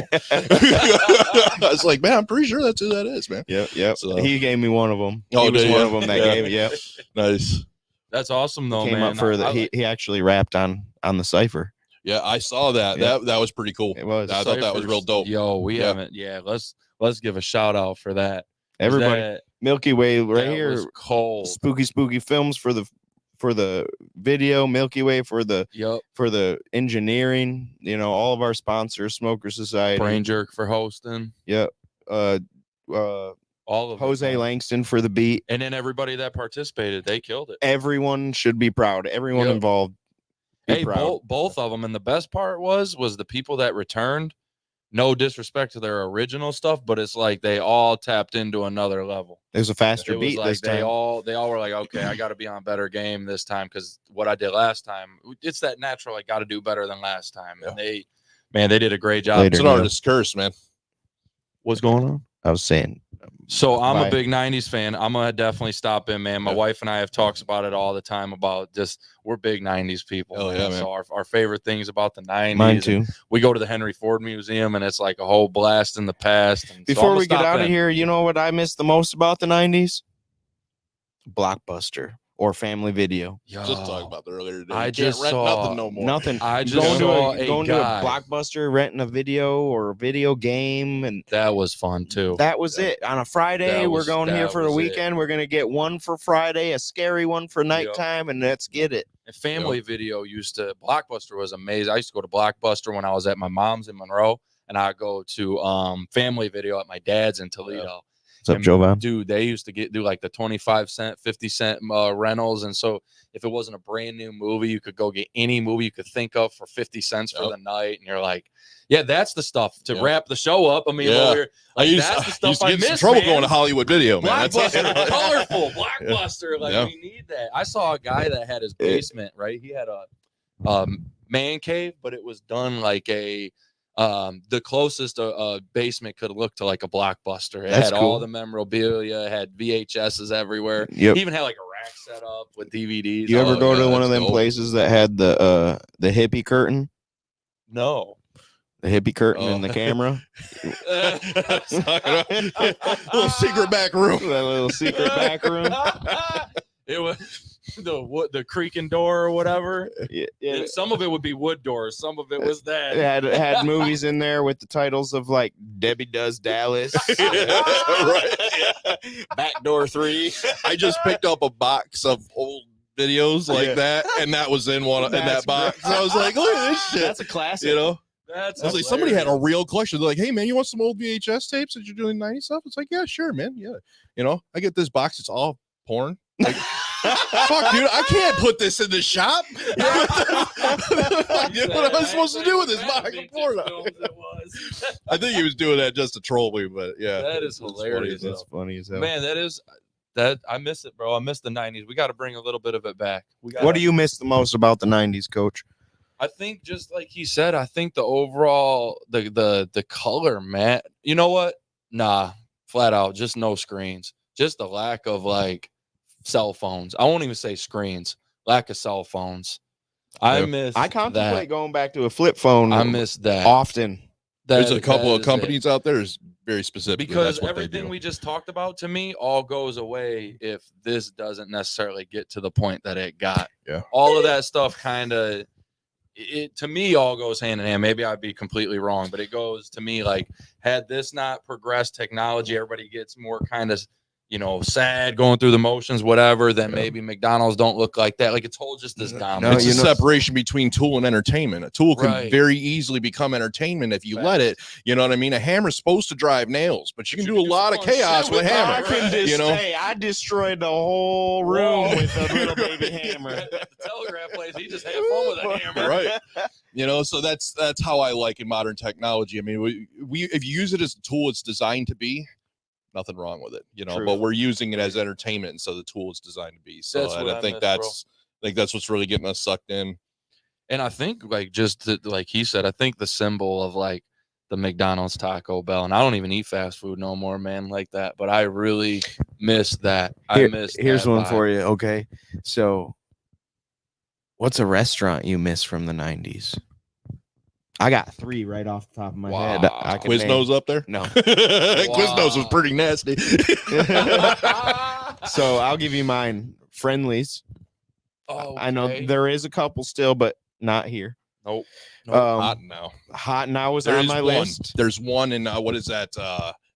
know. I was like, man, I'm pretty sure that's who that is, man. Yep. So, he gave me one of them. He was one of them that gave me. Yep. Nice. That's awesome though, Came man. up for he actually rapped on the cipher. Yeah, I saw that. Yep. That was pretty cool. It was. I thought that was real dope. Yo, we haven't. Yeah, let's give a shout out for that. Everybody, Milky Way right here. Was cold. Spooky films for the video, Milky Way for the engineering, all of our sponsors, Smoker Society, BrainJerk for hosting. Yep. All of Jose Langston for the beat. And then everybody that participated, they killed it. Everyone should be proud. Everyone involved. Hey, both of them. And the best part was the people that returned. No disrespect to their original stuff, but it's like they all tapped into another level. There's a faster beat like this time. They all were like, okay, I got to be on better game this time, because what I did last time, it's that natural. I got to do better than last time. And they did a great job. It's an artist's curse, man. What's going on? I was saying. So I'm a big 90s fan. I'm going to definitely stop in, man. My wife and I have talks about it all the time about just we're big 90s people. Oh, yeah, man. So our favorite things about the 90s. Mine too. We go to the Henry Ford Museum, and it's like a whole blast in the past. And before we get out of here, you know what I miss the most about the 90s? Blockbuster. Or Family Video. Just talking about that earlier today. I just saw nothing no more. Nothing. I just going to a Blockbuster, renting a video or a video game, and that was fun too. That was it. On a Friday, we're going here for the weekend. We're gonna get one for Friday, a scary one for nighttime, and let's get it. And Family Video Blockbuster was amazing. I used to go to Blockbuster when I was at my mom's in Monroe, and I go to Family Video at my dad's in Toledo. What's up, Jovan? Dude, they used to do like the 25-cent, 50-cent rentals. And so if it wasn't a brand new movie, you could go get any movie you could think of for 50 cents for the night. And you're like, yeah, that's the stuff to wrap the show up. I mean, that's the stuff I miss, trouble going to Hollywood Video, man. Blockbuster, colorful Blockbuster. Like, we need that. I saw a guy that had his basement, right? He had a man cave, but it was done like a the closest a basement could look to like a Blockbuster. It had all the memorabilia, it had VHSs everywhere. Yep. It even had like a rack set up with DVDs. You ever go to one of them places that had the hippie curtain? No. The hippie curtain in the camera. Little secret back room. That little secret back room. It was the creaking door or whatever. Yeah. Some of it would be wood doors. Some of it was that. It had movies in there with the titles of like Debbie Does Dallas. Right. Backdoor 3. I just picked up a box of old videos like that, and that was in that box. So I was like, look at this shit. That's a classic. You know, That's I was like, somebody had a real collection. They're like, hey man, you want some old VHS tapes that you're doing 90s stuff? It's like, yeah, sure, man. Yeah. You know, I get this box, it's all porn. Like, fuck, dude, I can't put this in the shop. What am I supposed to do with this box of porn? I think he was doing that just to troll me, but yeah. That is hilarious. That's funny as hell. Man, that I miss it, bro. I miss the 90s. We got to bring a little bit of it back. What do you miss the most about the 90s, Coach? I think just like he said, I think the overall the color, man. You know what? Nah, flat out, just no screens. Just the lack of like cell phones. I won't even say screens. Lack of cell phones. I miss. I contemplate going back to a flip phone. I miss that often. There's a couple of companies out there is very specific because everything we just talked about to me all goes away if this doesn't necessarily get to the point that it got. Yeah, all of that stuff kind of. It to me all goes hand in hand. Maybe I'd be completely wrong, but it goes to me like had this not progressed technology, everybody gets more kind of, you know, sad going through the motions, whatever, then maybe McDonald's don't look like that. Like it's all just this dominant. It's a separation between tool and entertainment. A tool can very easily become entertainment if you let it. You know what I mean? A hammer's supposed to drive nails, but you can do a lot of chaos with a hammer. You know, I destroyed the whole room with a little baby hammer. The telegraph place, he just had fun with a hammer. Right. You know, so that's how I like in modern technology. I mean, we if you use it as a tool it's designed to be, nothing wrong with it, you know. But we're using it as entertainment, and so the tool is designed to be. So I think that's what's really getting us sucked in. And I think like like he said, I think the symbol of like the McDonald's Taco Bell, and I don't even eat fast food no more, man, like that. But I really miss that. Here's one for you. Okay, so what's a restaurant you miss from the 90s? I got 3 right off the top of my head. Quiznos up there? No. Quiznos was pretty nasty. So I'll give you mine. Friendlies. Oh, I know there is a couple still, but not here. Nope. Hot Now was on my list. There's one in what is that?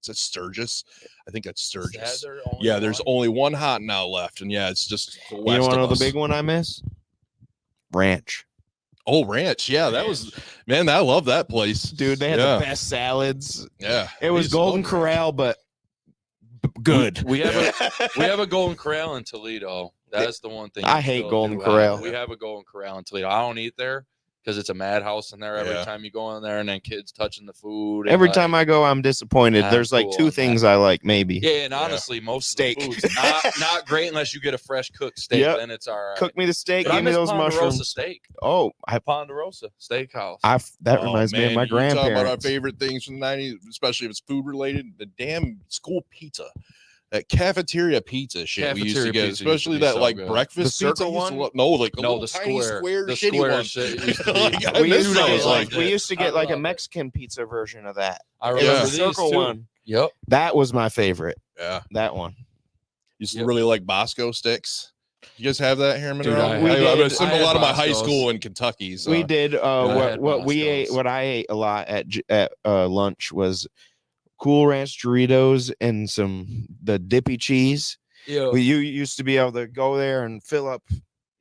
Is it Sturgis? I think that's Sturgis. There's only one Hot Now left, and it's just the west. You want to know the big one I miss? Ranch. Oh, Ranch. Yeah, that was, man, I love that place. Dude, they had the best salads. Yeah. It was Golden Corral, but good. We have a Golden Corral in Toledo. That's the one thing. I hate Golden Corral. We have a Golden Corral in Toledo. I don't eat there because it's a madhouse in there every time you go in there, and then kids touching the food. Every time I go, I'm disappointed. There's like 2 things I like, maybe. Yeah, and honestly, most steak. Of the food's not great unless you get a fresh cooked steak. Then it's all right. Cook me the steak. Give me those mushrooms. Steak. Oh, Ponderosa Steakhouse. That reminds me of my grandparents. Talk about our favorite things from the 90s, especially if it's food related. The damn school pizza. That cafeteria pizza shit we used to get, especially that like breakfast pizza one. The square shitty one. We used to get like a Mexican pizza version of that. I remember the circle one. Yep, that was my favorite. Yeah, that one. Used to really like Bosco sticks. You guys have that here in Monroe? I spent a lot of my high school in Kentucky. So. We did. What I ate a lot at lunch was Cool Ranch Doritos and the dippy cheese. Yeah, you used to be able to go there and fill up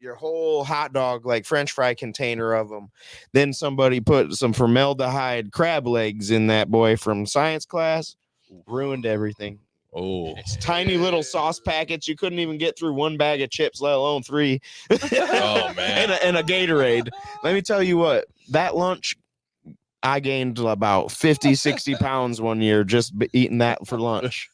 your whole hot dog like French fry container of them. Then somebody put some formaldehyde crab legs in that boy from science class. Ruined everything. Oh, it's tiny little sauce packets. You couldn't even get through 1 bag of chips, let alone 3. Oh man, and a Gatorade. Let me tell you what, that lunch, I gained about 50, 60 pounds one year just eating that for lunch.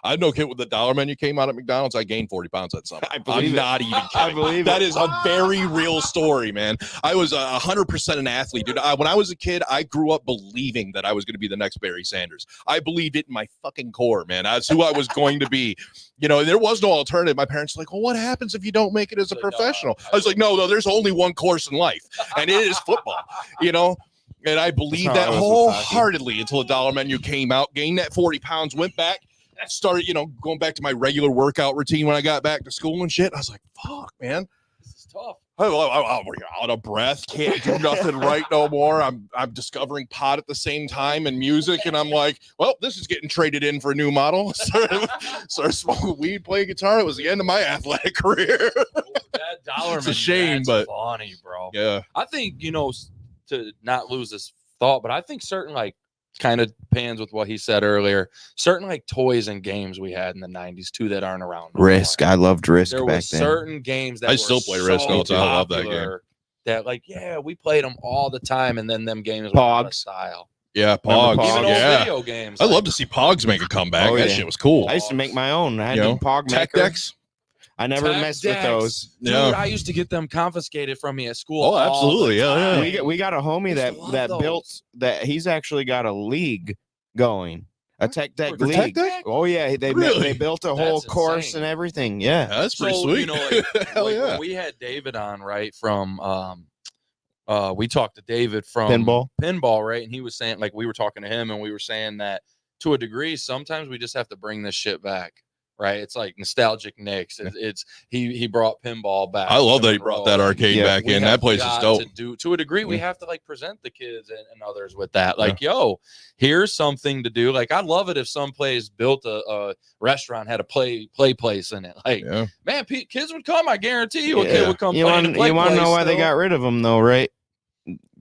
I know, kid, when the dollar menu came out at McDonald's, I gained 40 pounds that summer. I'm not even kidding. I believe that is a very real story, man. I was 100% an athlete, dude. When I was a kid, I grew up believing that I was going to be the next Barry Sanders. I believed it in my fucking core, man. That's who I was going to be. You know, there was no alternative. My parents were like, well, what happens if you don't make it as a professional? I was like, no, there's only one course in life, and it is football, you know? And I believed that wholeheartedly until the dollar menu came out, gained that 40 pounds, went back, started, going back to my regular workout routine when I got back to school and shit. I was like, fuck, man. This is tough. I'm out of breath, can't do nothing right no more. I'm discovering pot at the same time and music, and I'm like, well, this is getting traded in for a new model. Started smoking weed, playing guitar. It was the end of my athletic career. That dollar, it's a shame, but funny, bro. Yeah, I think to not lose this thought, but I think certain kind of pans with what he said earlier. Certain toys and games we had in the 90s too that aren't around anymore. Risk. I loved Risk there back was then. certain games that I still play Risk all the time. I love that game. That we played them all the time, and then them games were out of style. Yeah, Pogs. Even old yeah. video games. I'd love to see Pogs make a comeback. That shit was cool. I used to make my own. I had Pog Tech maker. decks. I never messed with those. Dude, I used to get them confiscated from me at school. Oh, absolutely. Yeah. We got a homie that built that. He's actually got a league going. A tech deck league. Tech deck? Oh yeah, they built a whole course insane. and everything. Yeah, that's pretty sweet. Hell yeah. When we had David on, right, from we talked to David from pinball, right, and he was saying, we were talking to him, and we were saying that to a degree, sometimes we just have to bring this shit back. Right, it's like nostalgic Knicks. It's he brought pinball back. I love that he brought that arcade back in. That place is dope. To a degree, we have to present the kids and others with that. Yo, here's something to do. I'd love it if some place built a restaurant had a play place in it. Man, kids would come. I guarantee you, a kid would come. You want to know why they got rid of them though, right?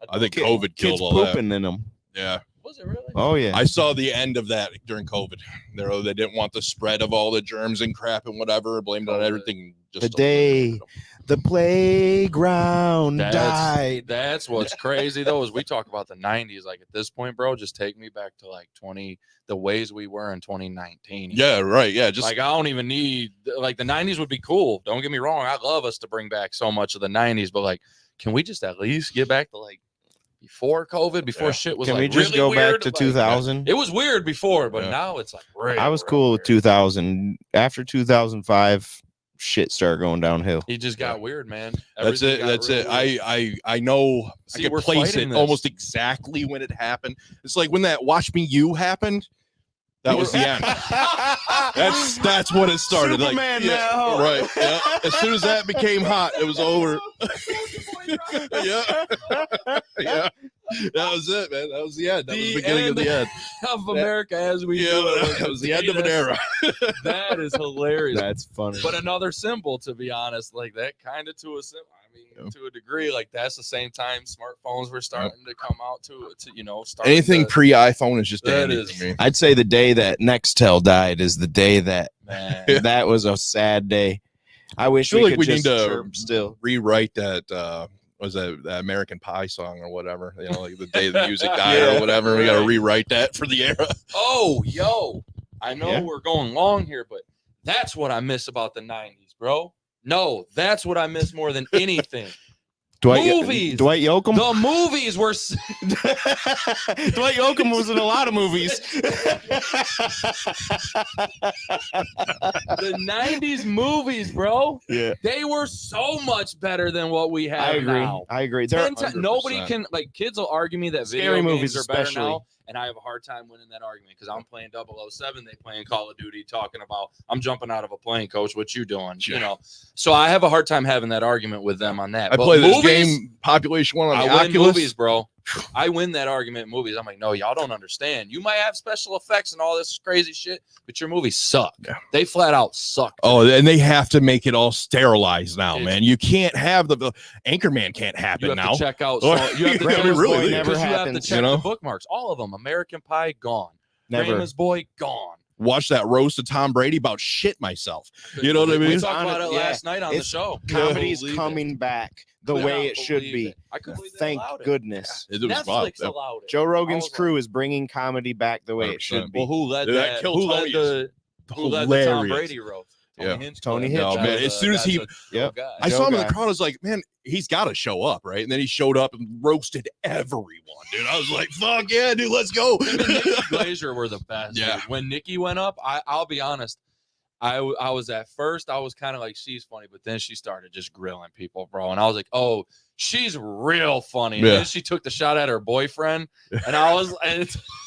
I think COVID killed all that. Pooping in them. Yeah. Was it really? Oh yeah. I saw the end of that during COVID. They didn't want the spread of all the germs and crap and whatever. Blamed on everything. The day the playground died. That's what's crazy though, is we talk about the 90s. At this point, bro, just take me back to 20, the ways we were in 2019. Yeah, right. Yeah, just I don't even need the 90s would be cool. Don't get me wrong. I love us to bring back so much of the 90s, but can we just at least get back to before COVID, before shit was Can we just really go weird? back to 2000? It was weird before, but now it's I was cool with 2000. After 2005, shit started going downhill. He just got weird, man. That's it. That's it. I know. I can place it almost exactly when it happened. It's like when that "Watch Me You" happened. That was the end. That's what it started. Superman now. Right. Yeah. As soon as that became hot, it was over. Yeah. That was it, man. That was the end. That was the beginning of the end of America as we know it. That was the end of an era. That is hilarious. That's funny. But another symbol, to be honest, that kind of to a symbol. To a degree, that's the same time smartphones were starting to come out to anything pre-iPhone is just dandy to me. I'd say the day that Nextel died is the day that that was a sad day. I wish we need to still rewrite that. Was that American Pie song or whatever? The day the music died or whatever. We got to rewrite that for the era. Oh, yo, I know we're going long here, but that's what I miss about the 90s, bro. No, that's what I miss more than anything. Movies. Dwight Yoakam? The movies were... Dwight Yoakam was in a lot of movies. The 90s movies, bro. Yeah. They were so much better than what we have now. I agree. Nobody can... kids will argue me that Scary video movies games are better especially. now. And I have a hard time winning that argument because I'm playing 007. They playing Call of Duty, talking about I'm jumping out of a plane, coach. What you doing? Yeah. So I have a hard time having that argument with them on that. I play this game, Population 1 on the Oculus. Movies, bro. I win that argument in movies. I'm like, no, y'all don't understand. You might have special effects and all this crazy shit, but your movies suck. Yeah. They flat out suck. Oh, and they have to make it all sterilized now, man. You can't have the Anchorman can't happen now. To check out. You have to really never you have to check the bookmarks. All of them. American Pie gone. Grandma's Boy gone. Watch that roast of Tom Brady about shit myself. You know what I mean? We talked about it last night on the show. Comedy's coming back the way it should be. Thank goodness. It was Netflix allowed it. Joe Rogan's crew is bringing comedy back the way it should be. Well, who led that? Who led the Tom Brady roast? Tony Hinch. Man, as soon as I saw him in the crowd, I was like, man, he's got to show up, right? And then he showed up and roasted everyone, dude. I was like, fuck yeah, dude, let's go. Nikki Glazer were the best. Yeah. Dude. When Nikki went up, I'll be honest, I was at first, I was kind of like, she's funny, but then she started just grilling people, bro. And I was like, oh, She's real funny. Yeah. And then she took the shot at her boyfriend, and I was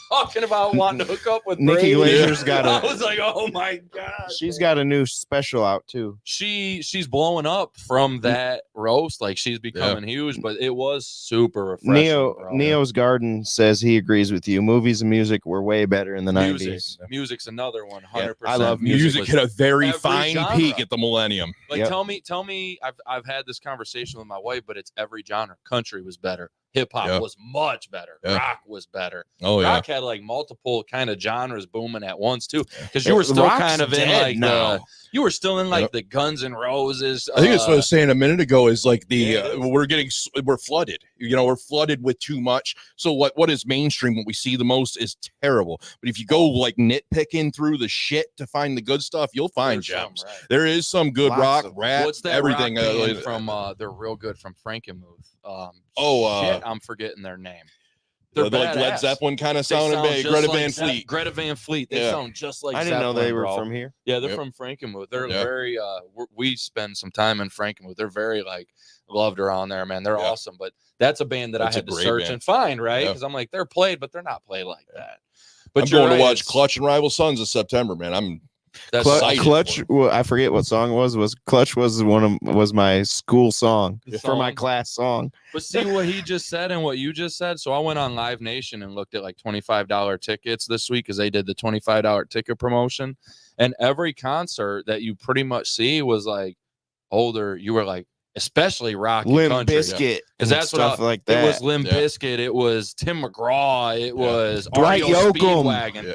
talking about wanting to hook up with Nikki Brady. Glazer's got I was like, oh my god, she's got a new special out too. She's blowing up from that roast. Like she's becoming huge, but it was super refreshing. Neo's Garden says he agrees with you. Movies and music were way better in the 90s. Music's another one, 100%. I love music hit a very every fine genre. peak at the millennium. Like tell me, I've had this conversation with my wife, but it's every genre. Country was better. Hip hop was much better. Rock was better. Rock had like multiple kind of genres booming at once too, because you were still kind of in like you were still in like the Guns N' Roses. I think that's what I was saying a minute ago. Is like we're flooded. You know, we're flooded with too much. So what is mainstream? What we see the most is terrible. But if you go like nitpicking through the shit to find the good stuff, you'll find gems. There is some good rock, rap, what's that everything. Rock from they're real good from Frankenmuth. I'm forgetting their name. They're like Led Zeppelin kind of sounding big. Greta Van Fleet. Greta Van Fleet. They sound just like I didn't Zeppelin, know they were bro. from here. Yeah, they're from Frankenmuth. They're very we spend some time in Frankenmuth. They're very like loved around there, man. They're awesome. But that's a band that I had to search and find, right? Because I'm like, they're played, but they're not played like that. But I'm going to watch Clutch and Rival Sons this September, man. Clutch. Well, I forget what song it was. Clutch was was my school song for my class song. But see what he just said and what you just said. So I went on Live Nation and looked at like $25 tickets this week because they did the $25 ticket promotion, and every concert that you pretty much see was like older. You were like, especially rock and Limp country, Bizkit, because that's stuff what like that. It was Limp Bizkit. It was Tim McGraw. It was Dwight REO Yoakam.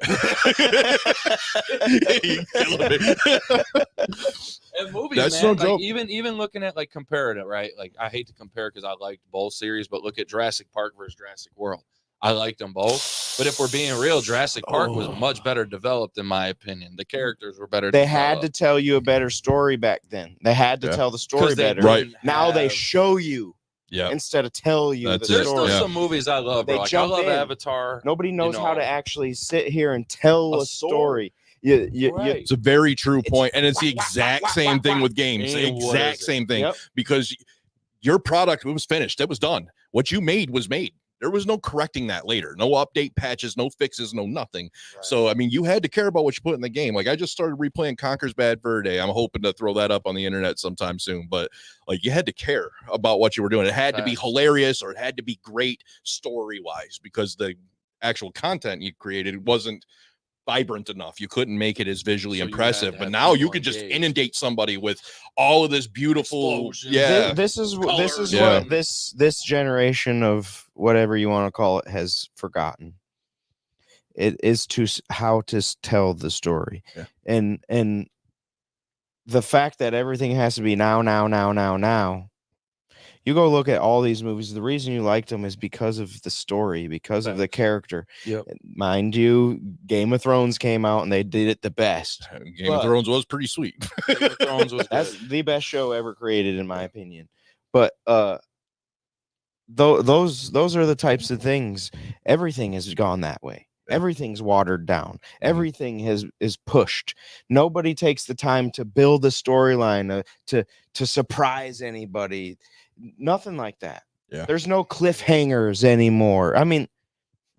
And movies, that's man, no joke. Even looking at like comparative, right? Like I hate to compare because I liked both series, but look at Jurassic Park versus Jurassic World. I liked them both, but if we're being real, Jurassic Park was much better developed, in my opinion. The characters were better. They had to tell you a better story back then. They had to tell the story better. Right now, they show you instead of tell you. That's There's story. still some movies I love, bro. Like, I love Avatar. Nobody knows how to actually sit here and tell a story. It's a very true point, and it's the exact same thing with games. The exact same thing, because your product was finished. It was done. What you made was made. There was no correcting that later. No update patches, no fixes, no nothing. Right. So, I mean, you had to care about what you put in the game. Like, I just started replaying Conker's Bad Fur Day. I'm hoping to throw that up on the internet sometime soon. But, like, you had to care about what you were doing. It had to be hilarious, or it had to be great story-wise, because the actual content you created wasn't vibrant enough. You couldn't make it as visually impressive, but now you could just inundate somebody with all of this beautiful this is what this generation of whatever you want to call it has forgotten. It is how to tell the story. And the fact that everything has to be now. You go look at all these movies. The reason you liked them is because of the story, because of the character. Mind you, Game of Thrones came out and they did it the best. Game of Thrones was pretty sweet. Game of Thrones was that's the best show ever created, in my opinion. But those are the types of things. Everything has gone that way. Everything's watered down. Everything is pushed. Nobody takes the time to build a storyline to surprise anybody. Nothing like that. There's no cliffhangers anymore. I mean,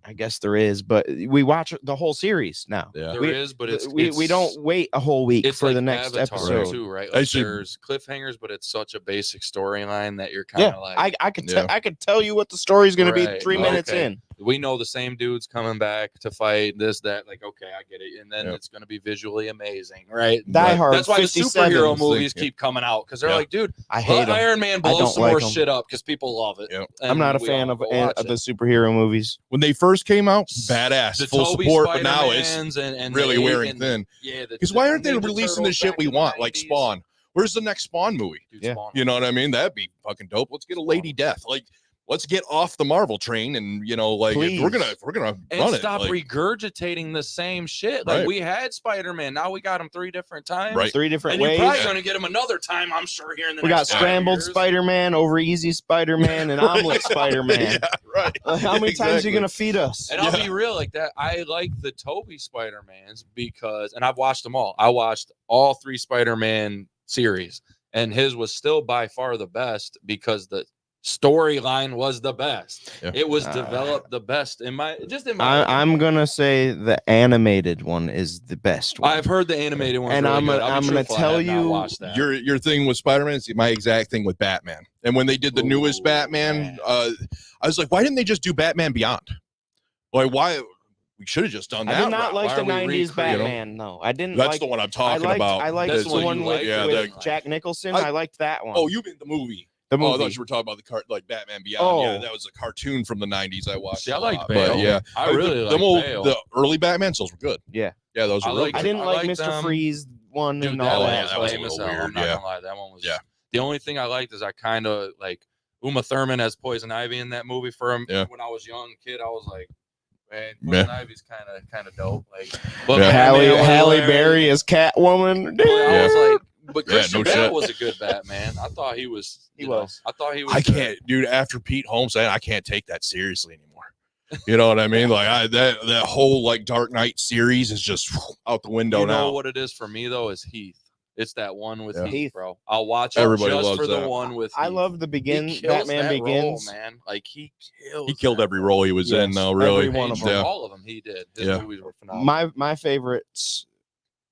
I guess there is, but we watch the whole series now. There is, but we don't wait a whole week for the next episode too, right? Like there's cliffhangers, but it's such a basic storyline that you're kind of like, I could tell you what the story is going to be 3 minutes in. We know the same dude's coming back to fight this, that. Like, okay, I get it. And then it's going to be visually amazing, right? Die Hard. That's why the superhero movies keep coming out, because they're like, dude, I hate Iron Man blows some more shit up because people love it. I'm not a fan of the superhero movies. When they first came out, badass, full support, but now it's and really wearing thin. Because why aren't they releasing the shit we want, like Spawn? Where's the next Spawn movie? You know what I mean? That'd be fucking dope. Let's get a Lady Death. Like, let's get off the Marvel train, and like we're gonna and run stop regurgitating the same shit. Like we had Spider-Man, now we got him 3 different times, 3 different and ways. You're probably gonna get him another time, I'm sure. Here in the we got scrambled Spider-Man, over easy Spider-Man, and omelet Spider-Man. How many times are you gonna feed us? And I'll be real, like that. I like the Tobey Spider-Mans because, and I've watched them all. I watched all 3 Spider-Man series, and his was still by far the best because the storyline was the best. Yeah. It was developed the best in my I'm gonna say the animated one is the best one. I've heard the animated one, and really I'm gonna tell you your thing with Spider-Man is my exact thing with Batman. And when they did the newest Batman, I was like, why didn't they just do Batman Beyond? Like, why? We should have just done that. I did not like the Why are we 90s Batman. No, I didn't. That's the one I'm talking about. I liked That's the what one you with, liked? with Jack Nicholson. I liked that one. Oh, you mean the movie? The movie. Oh, I thought you were talking about the like Batman Beyond. Oh. Yeah, that was a cartoon from the 90s I watched. See, I like Bale. Bale. Yeah, I really like Bale. The early Batmans, those were good. Yeah. Yeah, those were really I good. didn't like liked, Mr. Freeze one Dude, and that all one that. was a lame as little hell. I'm weird, not yeah. gonna lie. That one was. Yeah. The only thing I liked is I kind of like Uma Thurman as Poison Ivy in that movie. For him, when I was a young kid, I was like, man, Poison Ivy's kind of dope. Like, but Halle Berry as Catwoman. I was like, but Christian no Bale shit. was a good Batman. I thought he was. He was. I thought he was. I good. can't, dude. After Pete Holmes, I can't take that seriously anymore. You know what I mean? Like that whole like Dark Knight series is just out the window now. You know what it is for me though is Heath. It's that one with Heath, bro. I'll watch it Everybody just loves for that. the one with Heath. I love the Batman Begins. Role, man. Like he killed every role he was in, though. Really, every one of them. All of them he did. His movies were phenomenal. My favorites,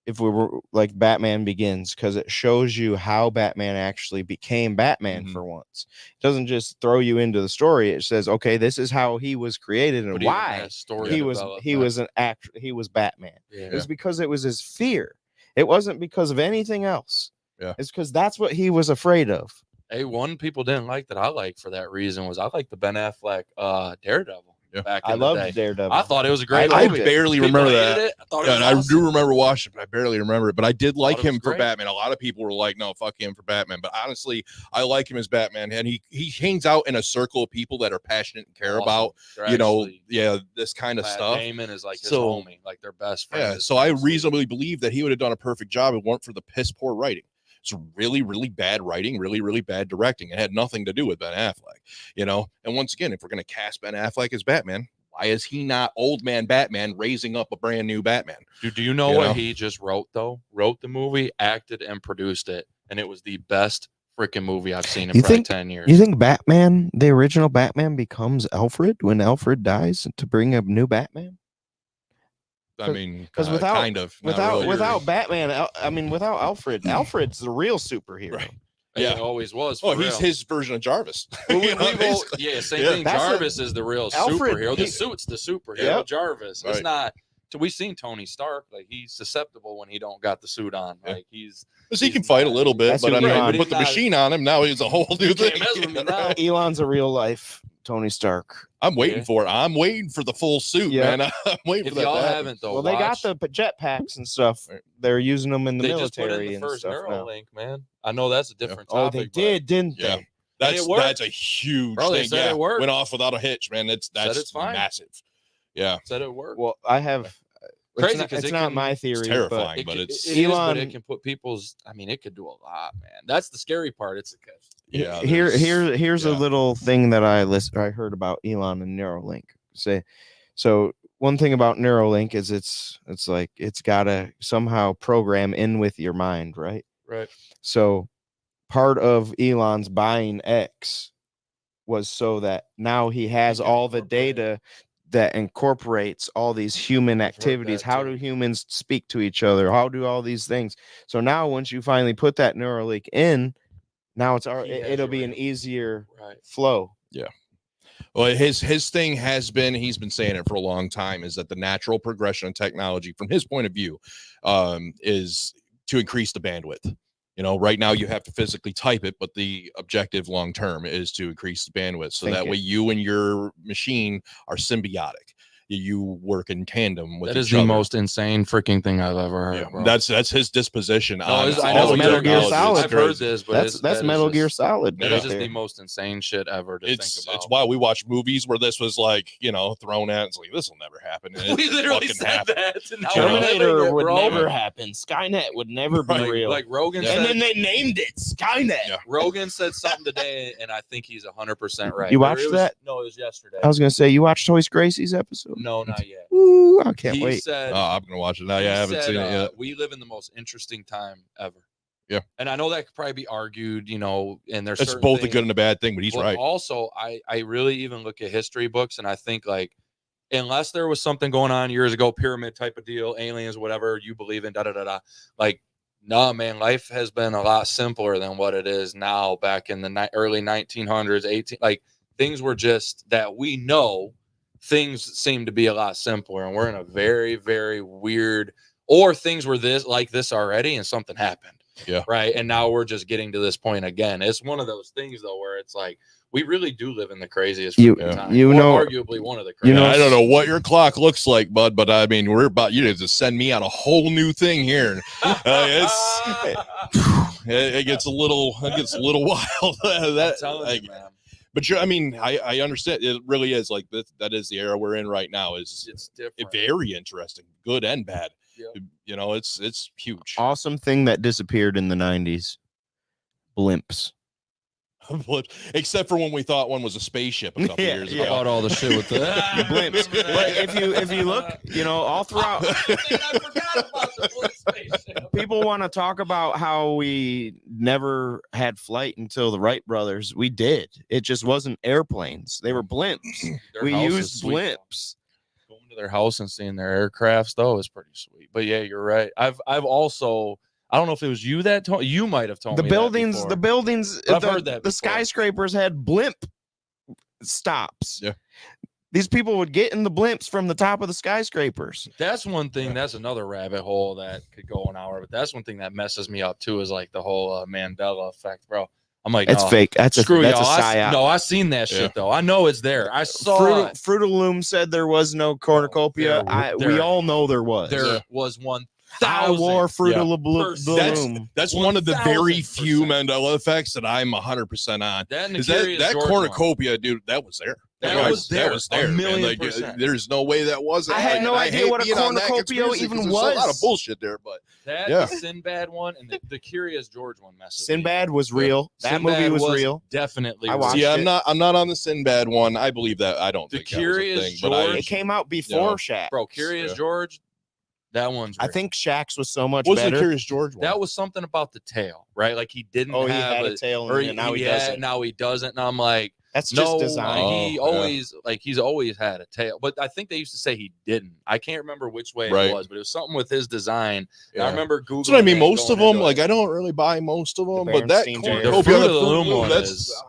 if we were like Batman Begins, because it shows you how Batman actually became Batman for once. It doesn't just throw you into the story. It says, okay, this is how he was created and why he was an actor. He was Batman. Yeah. It was because it was his fear. It wasn't because of anything else. Yeah. It's because that's what he was afraid of. Hey, one people didn't like that I liked for that reason was I liked the Ben Affleck Daredevil. Yeah. Back in I the loved day. Daredevil. I thought it was a great I movie. barely People remember hated that. it. I thought it was I awesome. do remember watching it. I barely remember it, but I did like him for great. Batman. A lot of people were like, no, fuck him for Batman. But honestly, I like him as Batman. And he hangs out in a circle of people that are passionate and care about, They're this kind of stuff. Damon is like his homie, like their best friend. Yeah, so I reasonably believe that he would have done a perfect job if it weren't for the piss poor writing. It's really, really bad writing, really, really bad directing. It had nothing to do with Ben Affleck, And once again, if we're going to cast Ben Affleck as Batman, why is he not old man Batman raising up a brand new Batman? Do you know what he just wrote, though? Wrote the movie, acted, and produced it. And it was the best freaking movie I've seen in probably 10 years. You think Batman, the original Batman, becomes Alfred when Alfred dies to bring a new Batman? I mean, because without Batman, without Alfred, Alfred's the real superhero. Right. Yeah, it always was. He's his version of Jarvis. Same thing. Jarvis is the real superhero. The suit's the superhero. Jarvis. It's not. So we've seen Tony Stark. Like he's susceptible when he don't got the suit on. Like he can fight a little bit, but put the machine on him. Now he's a whole new thing. Elon's a real life Tony Stark. I'm waiting for it. I'm waiting for the full suit, man. I'm waiting for that. Y'all haven't though. Well, they got the jetpacks and stuff. They're using them in the military just put in the first Neuralink, man. I know that's a different topic. Oh, they did, didn't they? That's a huge thing. They said it worked. Went off without a hitch, man. That's massive. Yeah. Said it worked. Well, I have crazy because it's not my theory. It's terrifying, but Elon. It can put people's. I mean, it could do a lot, man. That's the scary part. It's Here's a little thing that I heard about Elon and Neuralink. So one thing about Neuralink is it's like it's gotta somehow program in with your mind, right? Right. So part of Elon's buying X was so that now he has all the data that incorporates all these human activities. How do humans speak to each other? How do all these things? So now once you finally put that Neuralink in, now it'll be an easier flow. Yeah. Well, his thing has been, he's been saying it for a long time, is that the natural progression of technology from his point of view is to increase the bandwidth. Right now you have to physically type it, but the objective long term is to increase the bandwidth. So that way you and your machine are symbiotic. You work in tandem with each other. That is the most insane freaking thing I've ever heard. Bro. That's his disposition. I know Metal Gear Solid. I've heard this, but that's Metal Gear Solid. That is just the most insane shit ever to think about. It's why we watch movies where this was like, thrown at. It's like, this will never happen. We literally said that. Terminator would never happen. Skynet would never be real. Like Rogan said. And then they named it Skynet. Yeah. Rogan said something today, and I think he's 100% right. You watched that? No, it was yesterday. I was going to say, you watched Toys Gracie's episode? No, not yet. Ooh, I can't wait. Said, I'm gonna watch it now. Yeah, I haven't seen it yet. We live in the most interesting time ever. Yeah. And I know that could probably be argued, you know, and there's That's both a good and a bad thing, but he's right. Also, I really even look at history books, and I think, like, unless there was something going on years ago, pyramid type of deal, aliens, whatever you believe in, like, no, man, life has been a lot simpler than what it is now. Back in the early 1900s, like, things were just that we know. Things seem to be a lot simpler, and we're in a very, very weird, or things were this already, and something happened. Yeah. Right. And now we're just getting to this point again. It's one of those things, though, where it's like, we really do live in the craziest time. You know, arguably one of the craziest. I don't know what your clock looks like, bud, but I mean, we're about you to send me on a whole new thing here. It gets a little wild. Man. But I mean, I understand. It really is like that is the era we're in right now. It's different. Very interesting, good and bad. Yep. You know, it's huge. Awesome thing that disappeared in the 90s. Blimps. Except for when we thought one was a spaceship a couple years ago. About all the shit with the blimps. But if you look, you know, all throughout, I forgot about the blimp spaceship. People want to talk about how we never had flight until the Wright brothers. We did. It just wasn't airplanes. They were blimps. We used blimps. Going to their house and seeing their aircrafts, though, is pretty sweet. But yeah, you're right. I've also. I don't know if it was you that told you might have told me the buildings. I've heard that the skyscrapers had blimp stops. Yeah. These people would get in the blimps from the top of the skyscrapers. That's one thing. That's another rabbit hole that could go an hour. But that's one thing that messes me up too. Is like the whole Mandela effect, bro. I'm like, it's fake. That's screw that's y'all. a psyop. No, I seen that shit though. I know it's there. I saw Fruit of the Loom said there was no cornucopia. We all know there was. There was one. I wore Fruit of the Loom. That's one of the very few Mandela effects that I'm 100% on. That cornucopia, dude, that was there. That was there. A million percent. There's no way that wasn't. I had no idea what a cornucopia even was. A lot of bullshit there, but the Sinbad one and the Curious George one messed. Sinbad was real. That movie was real. Definitely. I watched it. I'm not on the Sinbad one. I believe that. I don't think Curious that was a thing, George. but it came out before Shaq. Bro, Curious George. That one's I think Shaq's was so much better. What's the Curious George one? That was something about the tail, right? Like he didn't have he had a tail, and now he doesn't. Now he doesn't. And I'm like, that's just design. He's always had a tail. But I think they used to say he didn't. I can't remember which way it was, but it was something with his design. Yeah. I remember Googling. That's what I mean. Most of them, like I don't really buy most of them, but that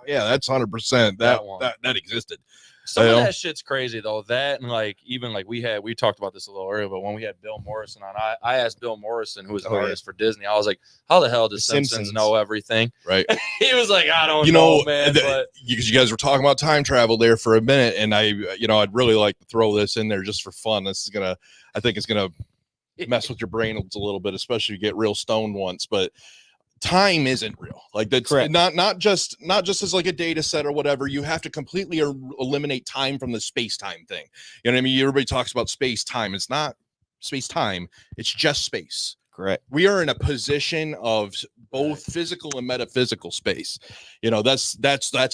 that's 100%. That existed. Some of that shit's crazy though. That and like even like we talked about this a little earlier, but when we had Bill Morrison on, I asked Bill Morrison, who was an artist for Disney, I was like, how the hell does Simpsons know everything? Right. He was like, I don't know, man. But you guys were talking about time travel there for a minute, and I'd really like to throw this in there just for fun. I think it's gonna mess with your brain a little bit, especially if you get real stoned once, but time isn't real. Like that's not just as like a data set or whatever. You have to completely eliminate time from the space-time thing. You know what I mean? Everybody talks about space-time. It's not space-time. It's just space. Correct. We are in a position of both physical and metaphysical space. You know, that's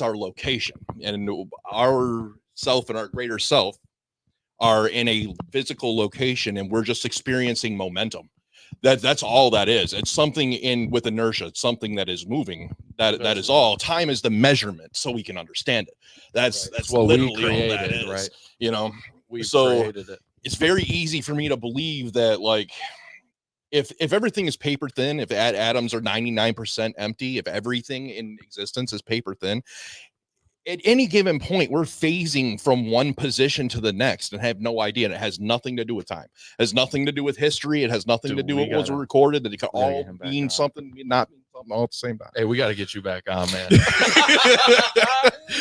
our location, and our self and our greater self are in a physical location, and we're just experiencing momentum. That's all that is. It's something with inertia. It's something that is moving. That is all. Time is the measurement, so we can understand it. That's what literally we created, all that is. Right? You know, we created it. It's very easy for me to believe that, like, if everything is paper thin, if atoms are 99% empty, if everything in existence is paper thin, at any given point, we're phasing from one position to the next and have no idea. And it has nothing to do with time. It has nothing to do with history. It has nothing to do with what was recorded. That it could all mean something, not all at the same time. Hey, we got to get you back on, man.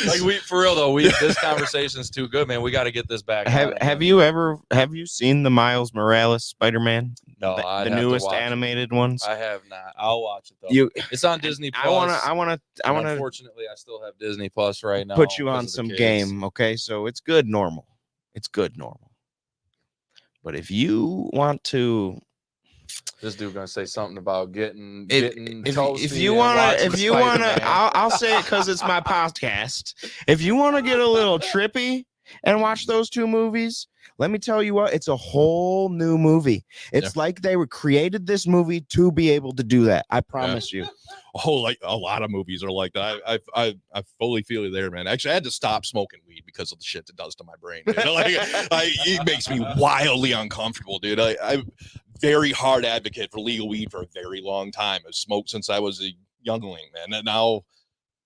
Like for real though, this conversation is too good, man. We got to get this back. Have you seen the Miles Morales Spider-Man? No, the newest animated ones. I have not. I'll watch it though. It's on Disney Plus. I want to. Unfortunately, I still have Disney Plus right now. Put you on some game, okay? So it's good normal. But if you want to, this dude gonna say something about getting. If you wanna, I'll say it because it's my podcast. If you want to get a little trippy, and watch those two movies, let me tell you what, it's a whole new movie. It's like they were created this movie to be able to do that. I promise you. Oh, like a lot of movies are like that. I fully feel you there, man. Actually, I had to stop smoking weed because of the shit it does to my brain. Dude. It makes me wildly uncomfortable, dude. I'm very hard advocate for legal weed for a very long time. I've smoked since I was a youngling, man. And now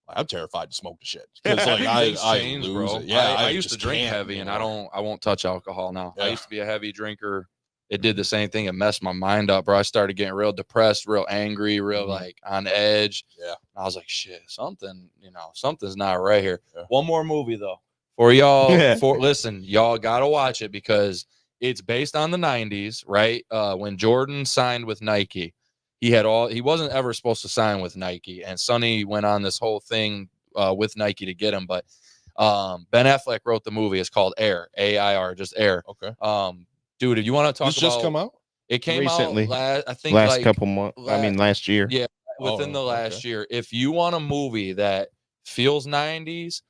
I'm terrified to smoke the shit because like I lose bro. it. Yeah, I used to drink heavy, and I won't touch alcohol now. I used to be a heavy drinker. It did the same thing. It messed my mind up, bro. I started getting real depressed, real angry, real like on edge. Yeah. I was like, shit, something's not right here. Yeah. One more movie though for y'all. Listen, y'all gotta watch it because it's based on the 90s, right? When Jordan signed with Nike. He wasn't ever supposed to sign with Nike, and Sonny went on this whole thing with Nike to get him. But Ben Affleck wrote the movie. It's called Air, AIR, just Air. Okay. Dude, if you want to talk about, just come out? It came recently. Out. I think last couple months. Last year. Yeah, within the last year. If you want a movie that feels 90s.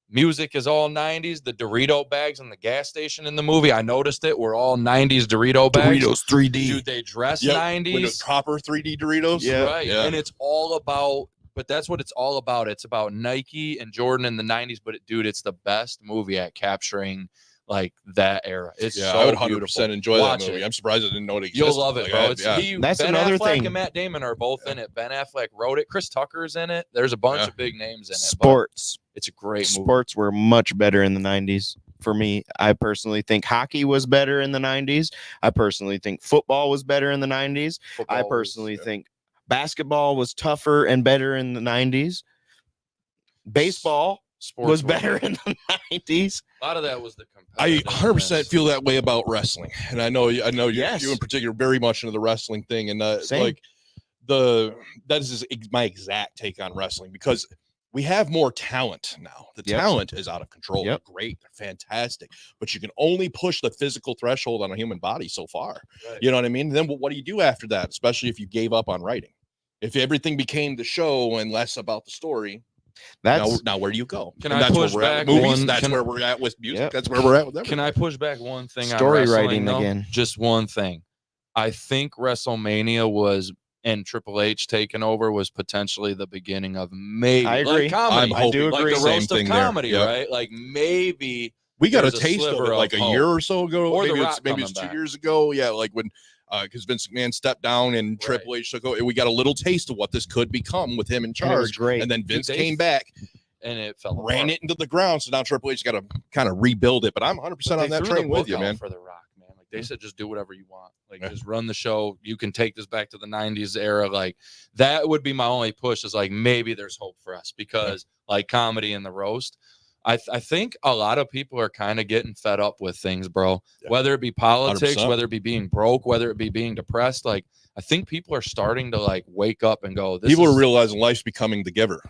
Music is all 90s. The Dorito bags in the gas station in the movie, I noticed it, were all 90s Dorito bags. Doritos 3D. Dude, they dress 90s. With the proper 3D Doritos. Yeah. Right. Yeah. And it's all about, but that's what it's all about. It's about Nike and Jordan in the 90s. But, dude, it's the best movie at capturing, like, that era. It's so I would 100% beautiful. enjoy that movie. I'm surprised I didn't know it existed. You'll love it, bro. That's Ben another Affleck thing. and Matt Damon are both in it. Ben Affleck wrote it. Chris Tucker's in it. There's a bunch of big names in it. Sports. It's a great movie. Sports were much better in the 90s. For me, I personally think hockey was better in the 90s. I personally think football was better in the 90s. I personally think basketball was tougher and better in the 90s. Baseball was better in the 90s. A lot of that was the I 100% feel that way about wrestling, and I know you in particular very much into the wrestling thing, and like that is my exact take on wrestling because we have more talent now. The talent is out of control. They're great, they're fantastic, but you can only push the physical threshold on a human body so far. Right. You know what I mean? And then what do you do after that? Especially if you gave up on writing. If everything became the show and less about the story. Now where do you go? I push back movies? That's where we're at with music. Yep. That's where we're at with everything. Can I push back one thing? Story on writing though? Again. Just one thing. I think WrestleMania and Triple H taking over was potentially the beginning of maybe. I agree. Like comedy. I do agree. Like the roast of comedy, right? Like maybe we got a taste of it like a year or so ago. Or maybe it's 2 years ago. Yeah, like when. Because Vince McMahon stepped down and Triple H took over. We got a little taste of what this could become with him in charge. And then Vince came back and it ran it into the ground. So now Triple H got to kind of rebuild it. But I'm 100% on that train with you, man. For The Rock, man. Like they said, just do whatever you want. Like just run the show. You can take this back to the 90s era. Like that would be my only push is like maybe there's hope for us because like comedy and the roast. I think a lot of people are kind of getting fed up with things, bro. Yeah. Whether it be politics, 100%. Whether it be being broke, whether it be being depressed. Like, I think people are starting to like wake up and go. People are realizing life's becoming the giver,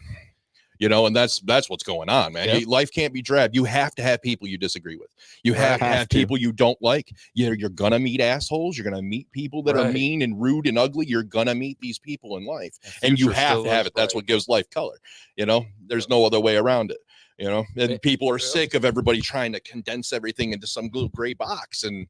and that's what's going on, man. Yep. Life can't be drab. You have to have people you disagree with. You have to have people you don't like. You're gonna meet assholes. You're gonna meet people that are mean and rude and ugly. You're gonna meet these people in life, and you have to have it. That's what gives life color. There's no other way around it. And people are sick of everybody trying to condense everything into some little gray box. And,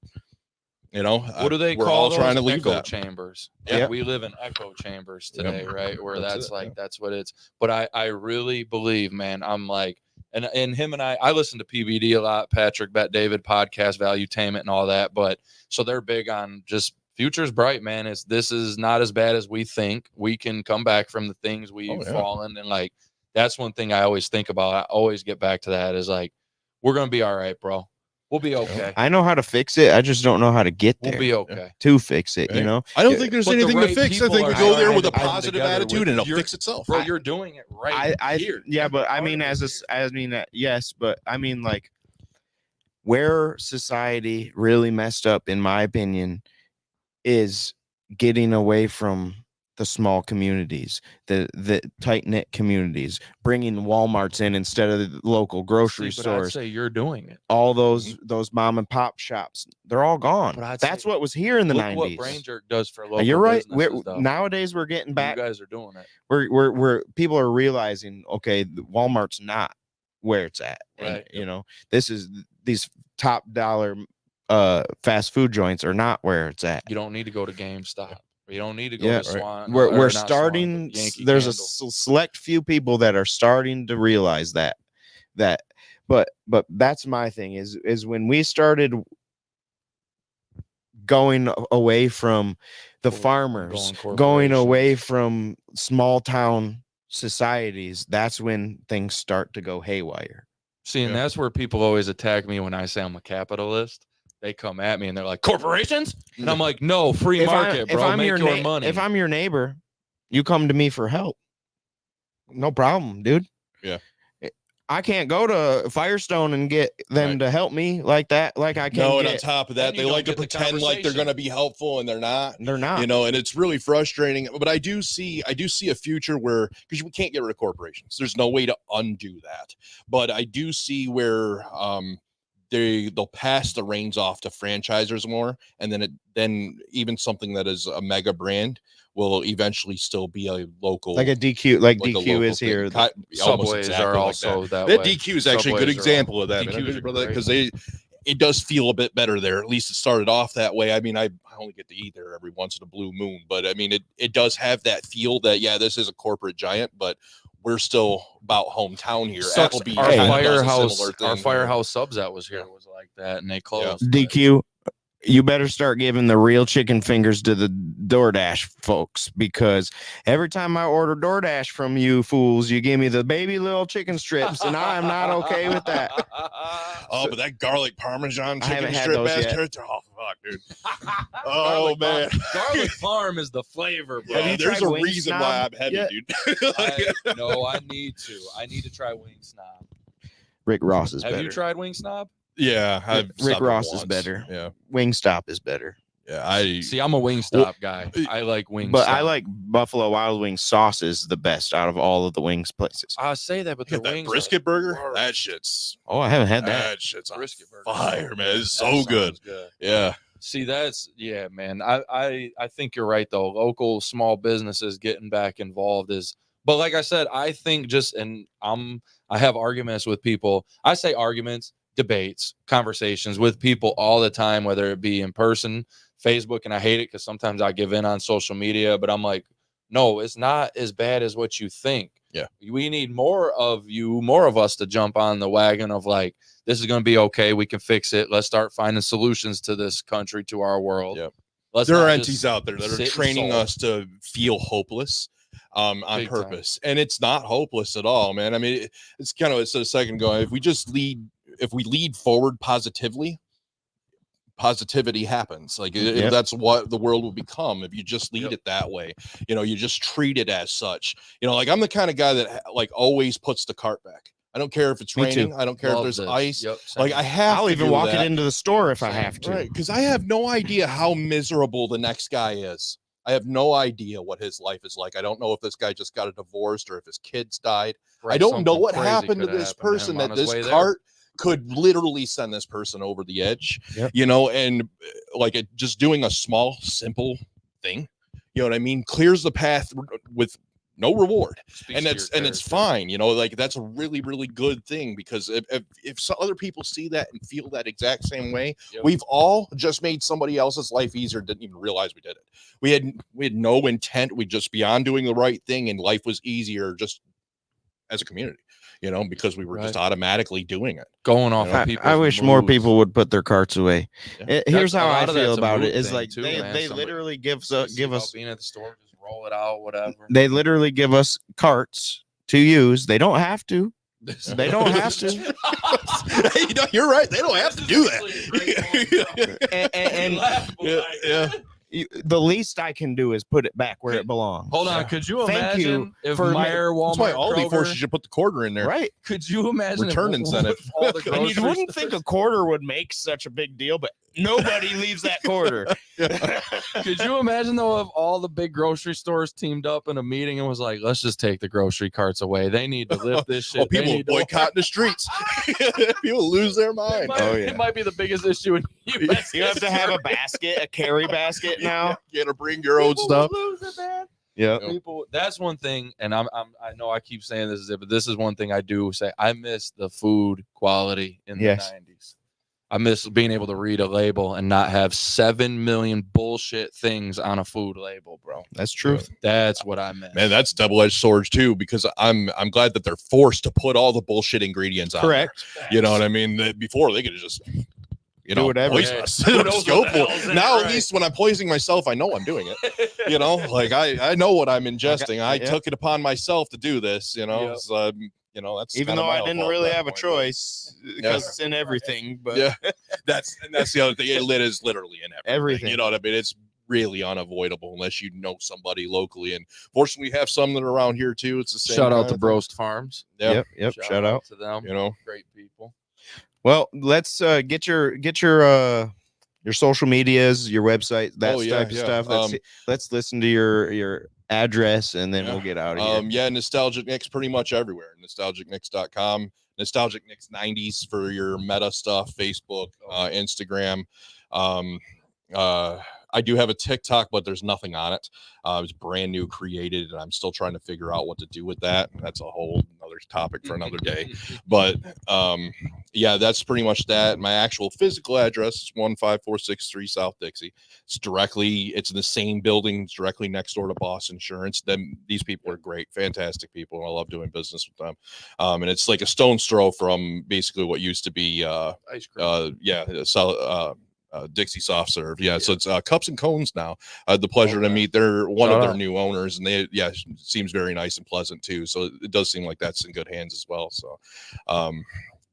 what do they we're call all those? Trying to leave echo that. chambers? Yeah, we live in echo chambers today, right? Where that's what it's. But I really believe, man, I'm like, and him and I listen to PBD a lot, Patrick, Bet David podcast, Valuetainment and all that. But so they're big on just future's bright, man. This is not as bad as we think. We can come back from the things we've fallen and like. That's one thing I always think about. I always get back to that is like, we're going to be all right, bro. We'll be okay. I know how to fix it. I just don't know how to get there. We'll be okay. To fix it, I don't think there's anything to fix. I think we go there with a positive attitude and it'll fix itself. Bro, you're doing it right here. Yeah, but I mean, yes, but I mean, like, where society really messed up, in my opinion, is getting away from the small communities, the tight-knit communities, bringing Walmarts in instead of the local grocery stores. I'd say you're doing it. All those mom and pop shops, they're all gone. That's what was here in the 90s. What BrainJerk does for local You're right. businesses, Nowadays we're getting back. You guys are doing it. We're people are realizing, okay, Walmart's not where it's at. Right. And, this these top dollar fast food joints are not where it's at. You don't need to go to GameStop. You don't need to go to Swan. We're starting. There's a select few people that are starting to realize that. But that's my thing is when we started going away from the farmers, going away from small town societies, that's when things start to go haywire. See, and that's where people always attack me when I say I'm a capitalist. They come at me and they're like, corporations? And I'm like, no, free market, bro. Make your money. If I'm your neighbor, you come to me for help. No problem, dude. Yeah. I can't go to Firestone and get them to help me like that. Like I can't. No, and on top of that, they like to pretend like they're going to be helpful, and they're not. They're not. You know, and it's really frustrating. But I do see a future where, because we can't get rid of corporations, there's no way to undo that. But I do see where they'll pass the reins off to franchisers more, and then even something that is a mega brand will eventually still be a local, like a DQ, like DQ is thing. here. Subways are also like that way. That DQ is actually a good example of that, because it does feel a bit better there. At least it started off that way. I mean, I only get to eat there every once in a blue moon, but I mean, it does have that feel that, yeah, this is a corporate giant, but we're still about hometown here. Applebee's, our Firehouse Subs that was here was like that, and they closed. DQ, you better start giving the real chicken fingers to the DoorDash folks, because every time I order DoorDash from you fools, you give me the baby little chicken strips, and I am not okay with that. But that garlic parmesan chicken strip bastard. Oh fuck, dude. Oh man, garlic parm is the flavor, bro. Yeah, there's a reason why I'm heavy, dude. I need to try Wing Snob. Rick Ross is better. Have you tried Wing Snob? Yeah, Rick Ross is better. Yeah, Wingstop is better. Yeah, I'm a Wingstop guy. I like Wingstop, but I like Buffalo Wild Wings sauce is the best out of all of the wings places. I say that, but the wings brisket burger, that shit's. Oh, I haven't had that. That shit's brisket burger, fire, man. It's so good. Yeah. See, man. I think you're right though. Local small businesses getting back involved but like I said, I think I have arguments with people. I say arguments. Debates, conversations with people all the time, whether it be in person, Facebook, and I hate it because sometimes I give in on social media, but I'm like, no, it's not as bad as what you think. Yeah. We need more of us to jump on the wagon of like, this is going to be okay. We can fix it. Let's start finding solutions to this country, to our world. Yep. There are entities out there that are training us to feel hopeless on Big purpose. Time. And it's not hopeless at all, man. I mean, it's kind of, it's a second ago. If we lead forward positivity happens. Like that's what the world will become if you just lead it that way. You know, you just treat it as such. You know, like I'm the kind of guy that like always puts the cart back. I don't care if it's raining. I don't care if there's ice. Yep, like I'll even walk it into the store if I have to. Right, because I have no idea how miserable the next guy is. I have no idea what his life is like. I don't know if this guy just got a divorce or if his kids died. I don't know what happened to this person that this cart could literally send this person over the edge, you know, and like just doing a small, simple thing, you know what I mean, clears the path with no reward. And it's fine, you know, like that's a really, really good thing, because if some other people see that and feel that exact same way, we've all just made somebody else's life easier, didn't even realize we did it. We had no intent. We just beyond doing the right thing, and life was easier just as a community. You know, because we were just automatically doing it. Going off of people. I wish more people would put their carts away. Yeah. Here's how I feel about it. Is like they literally give us being at the store, just roll it out, whatever. They literally give us carts to use. They don't have to. They don't have to. You know, you're right. They don't have to do that. and the least I can do is put it back where it belongs. Hold on, could you imagine if Meyer, Walmart, that's why Aldi forces you to put the quarter in there, right? Could you imagine return incentive? And you wouldn't think a quarter would make such a big deal, but nobody leaves that quarter. Could you imagine though if all the big grocery stores teamed up in a meeting and was like, let's just take the grocery carts away. They need to lift this shit. People boycott the streets. People lose their mind. It might be the biggest issue in US. You have to have a basket, a carry basket now. You gotta bring your own stuff. Yeah, people. That's one thing, and I know I keep saying this, but this is one thing I do say. I miss the food quality in the 90s. I miss being able to read a label and not have 7 million bullshit things on a food label, bro. That's true. That's what I meant. Man, that's double-edged swords too, because I'm glad that they're forced to put all the bullshit ingredients on. Correct. You know what I mean? Before they could just whatever. Poison us. Just go for it. Now, at least when I'm poisoning myself, I know I'm doing it. Like I know what I'm ingesting. I took it upon myself to do this. That's even though I didn't really have a choice because it's in everything. But that's the other thing. It is literally in everything. You know what I mean? It's really unavoidable unless you know somebody locally. And fortunately, we have some that are around here too. It's the same. Shout out to Broast Farms. Yep. Shout out to them. Great people. Well, let's get your social medias, your website, that type of stuff. Let's listen to your address, and then we'll get out of here. Nostalgic Nicks pretty much everywhere. NostalgicNicks.com. Nostalgic Nicks 90s for your meta stuff, Facebook, Instagram. I do have a TikTok, but there's nothing on it. It's brand new created, and I'm still trying to figure out what to do with that. That's a whole other topic for another day. But that's pretty much that. My actual physical address is 15463 South Dixie. It's in the same building. It's directly next door to Boss Insurance. These people are great, fantastic people, and I love doing business with them. And it's like a stone's throw from basically what used to be ice cream. Dixie soft serve. So it's Cups and Cones now. I had the pleasure to meet one of their new owners, and they seems very nice and pleasant too. So it does seem like that's in good hands as well. So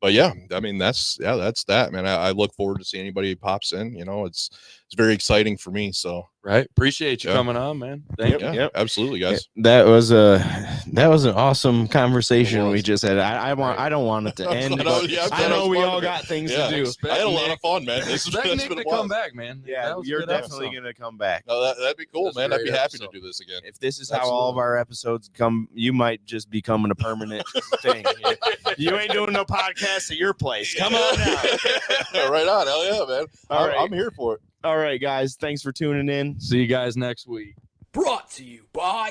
but I mean that's that, man. I look forward to seeing anybody who pops in. It's very exciting for me. So appreciate you coming on, man. Thank you. Yeah, absolutely, guys. That was an awesome conversation we just had. I don't want it to end. I know we all got things to do. I had a lot of fun, man. Expect Nick to come back, man. Yeah, you're definitely gonna come back. No, that'd be cool, man. I'd be happy to do this again. If this is how all of our episodes come, you might just become a permanent thing. You ain't doing no podcast at your place. Come on now. Right on. Hell yeah, man. I'm here for it. All right, guys. Thanks for tuning in. See you guys next week. Brought to you by